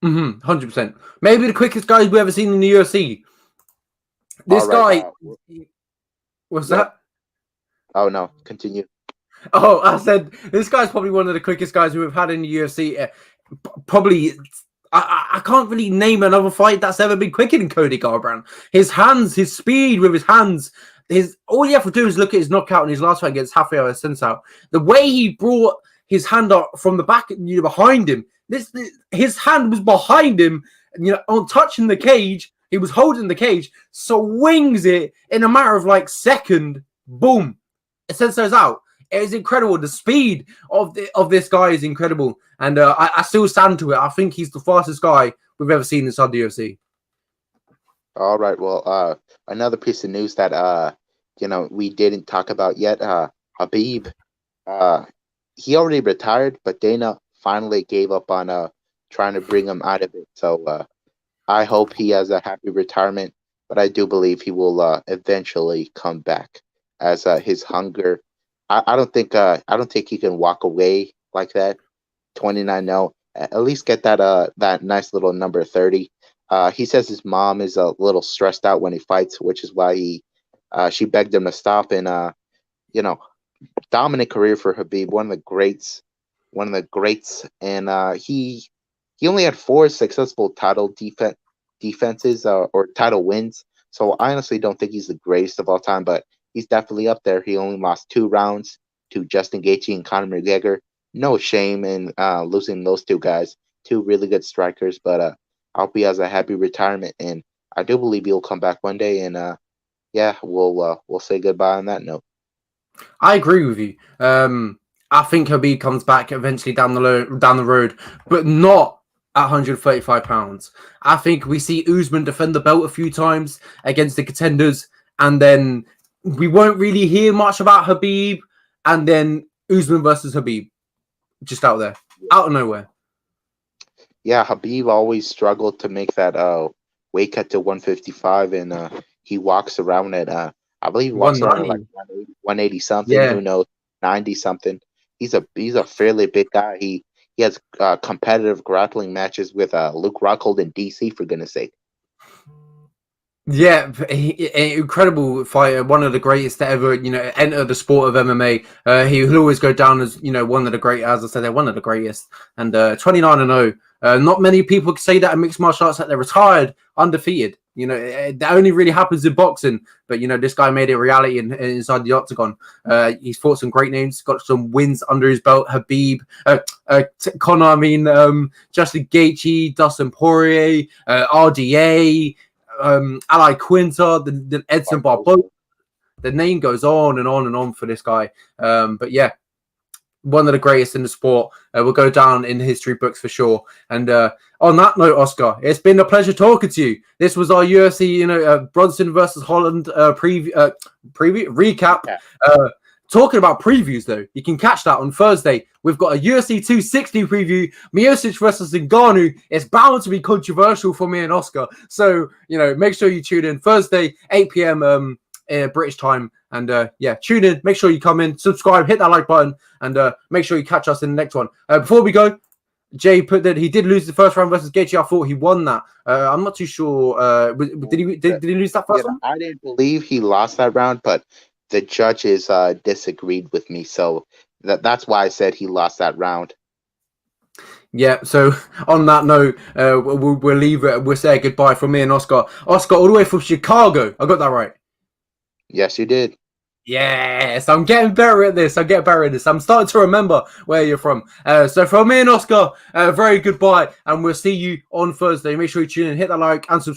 100%. Maybe the quickest guy we've ever seen in the UFC. This guy. What's that? Oh no, continue. Oh, I said this guy's probably one of the quickest guys we've had in the UFC. Probably. I can't really name another fight that's ever been quicker than Cody Garbrandt. His hands, his speed with his hands, all you have to do is look at his knockout in his last fight against Rafael Assunção. The way he brought his hand up from the back, behind him. His hand was behind him, on touching the cage, He was holding the cage, swings it in a matter of like second, boom, it Senso's out. It is incredible. The speed of this guy is incredible, and I still stand to it. I think he's the fastest guy we've ever seen inside the UFC. All right. Well, another piece of news that we didn't talk about yet. Khabib, he already retired, but Dana finally gave up on trying to bring him out of it. So I hope he has a happy retirement, but I do believe he will eventually come back as his hunger. I don't think he can walk away like that. 29-0. At least get that nice little number 30. He says his mom is a little stressed out when he fights, which is why she begged him to stop. And dominant career for Khabib, one of the greats. And he only had 4 successful title defenses or title wins. So I honestly don't think he's the greatest of all time, but he's definitely up there. He only lost 2 rounds to Justin Gaethje and Conor McGregor. No shame in losing those 2 guys, 2 really good strikers. But I hope he has a happy retirement, and I do believe he'll come back one day. And we'll say goodbye on that note. I agree with you. I think Khabib comes back eventually down the road, but not at 135 pounds. I think we see Usman defend the belt a few times against the contenders, and then we won't really hear much about Khabib, and then Usman versus Khabib, just out there, out of nowhere. Yeah, Khabib always struggled to make that weight cut to 155, and he walks around at I believe he walks around at like 180 something. Yeah. Who knows, 90 something. He's a fairly big guy. He has competitive grappling matches with Luke Rockhold in DC, for goodness sake. Yeah, incredible fighter, one of the greatest to ever, enter the sport of MMA. He'll always go down as, one of the great, as I said, they're one of the greatest. And 29-0. Not many people can say that in mixed martial arts, that they're retired, undefeated. That only really happens in boxing. But, this guy made it a reality inside the octagon. He's fought some great names, got some wins under his belt. Khabib, Conor, Justin Gaethje, Dustin Poirier, RDA, Ali Quinta, the Edson Barboza. The name goes on and on and on for this guy. But yeah, one of the greatest in the sport. Will go down in the history books for sure. And on that note, Oscar, it's been a pleasure talking to you. This was our UFC, Brunson versus Holland preview recap. Yeah. Talking about previews, though, you can catch that on Thursday. We've got a UFC 260 preview, Miocic versus Ngannou. It's bound to be controversial for me and Oscar. So, make sure you tune in Thursday, 8 p.m. British time. And, tune in. Make sure you come in, subscribe, hit that like button, and make sure you catch us in the next one. Before we go, Jay put that he did lose the first round versus Gaethje. I thought he won that. I'm not too sure. Did he lose that first one? I didn't believe he lost that round, but the judges disagreed with me, so that's why I said he lost that round. Yeah, so on that note, we'll leave it. We'll say goodbye from me and Oscar. Oscar, all the way from Chicago. I got that right. Yes, you did. Yes, I'm getting better at this. I'm starting to remember where you're from. So from me and Oscar, very goodbye, and we'll see you on Thursday. Make sure you tune in, hit that like, and subscribe.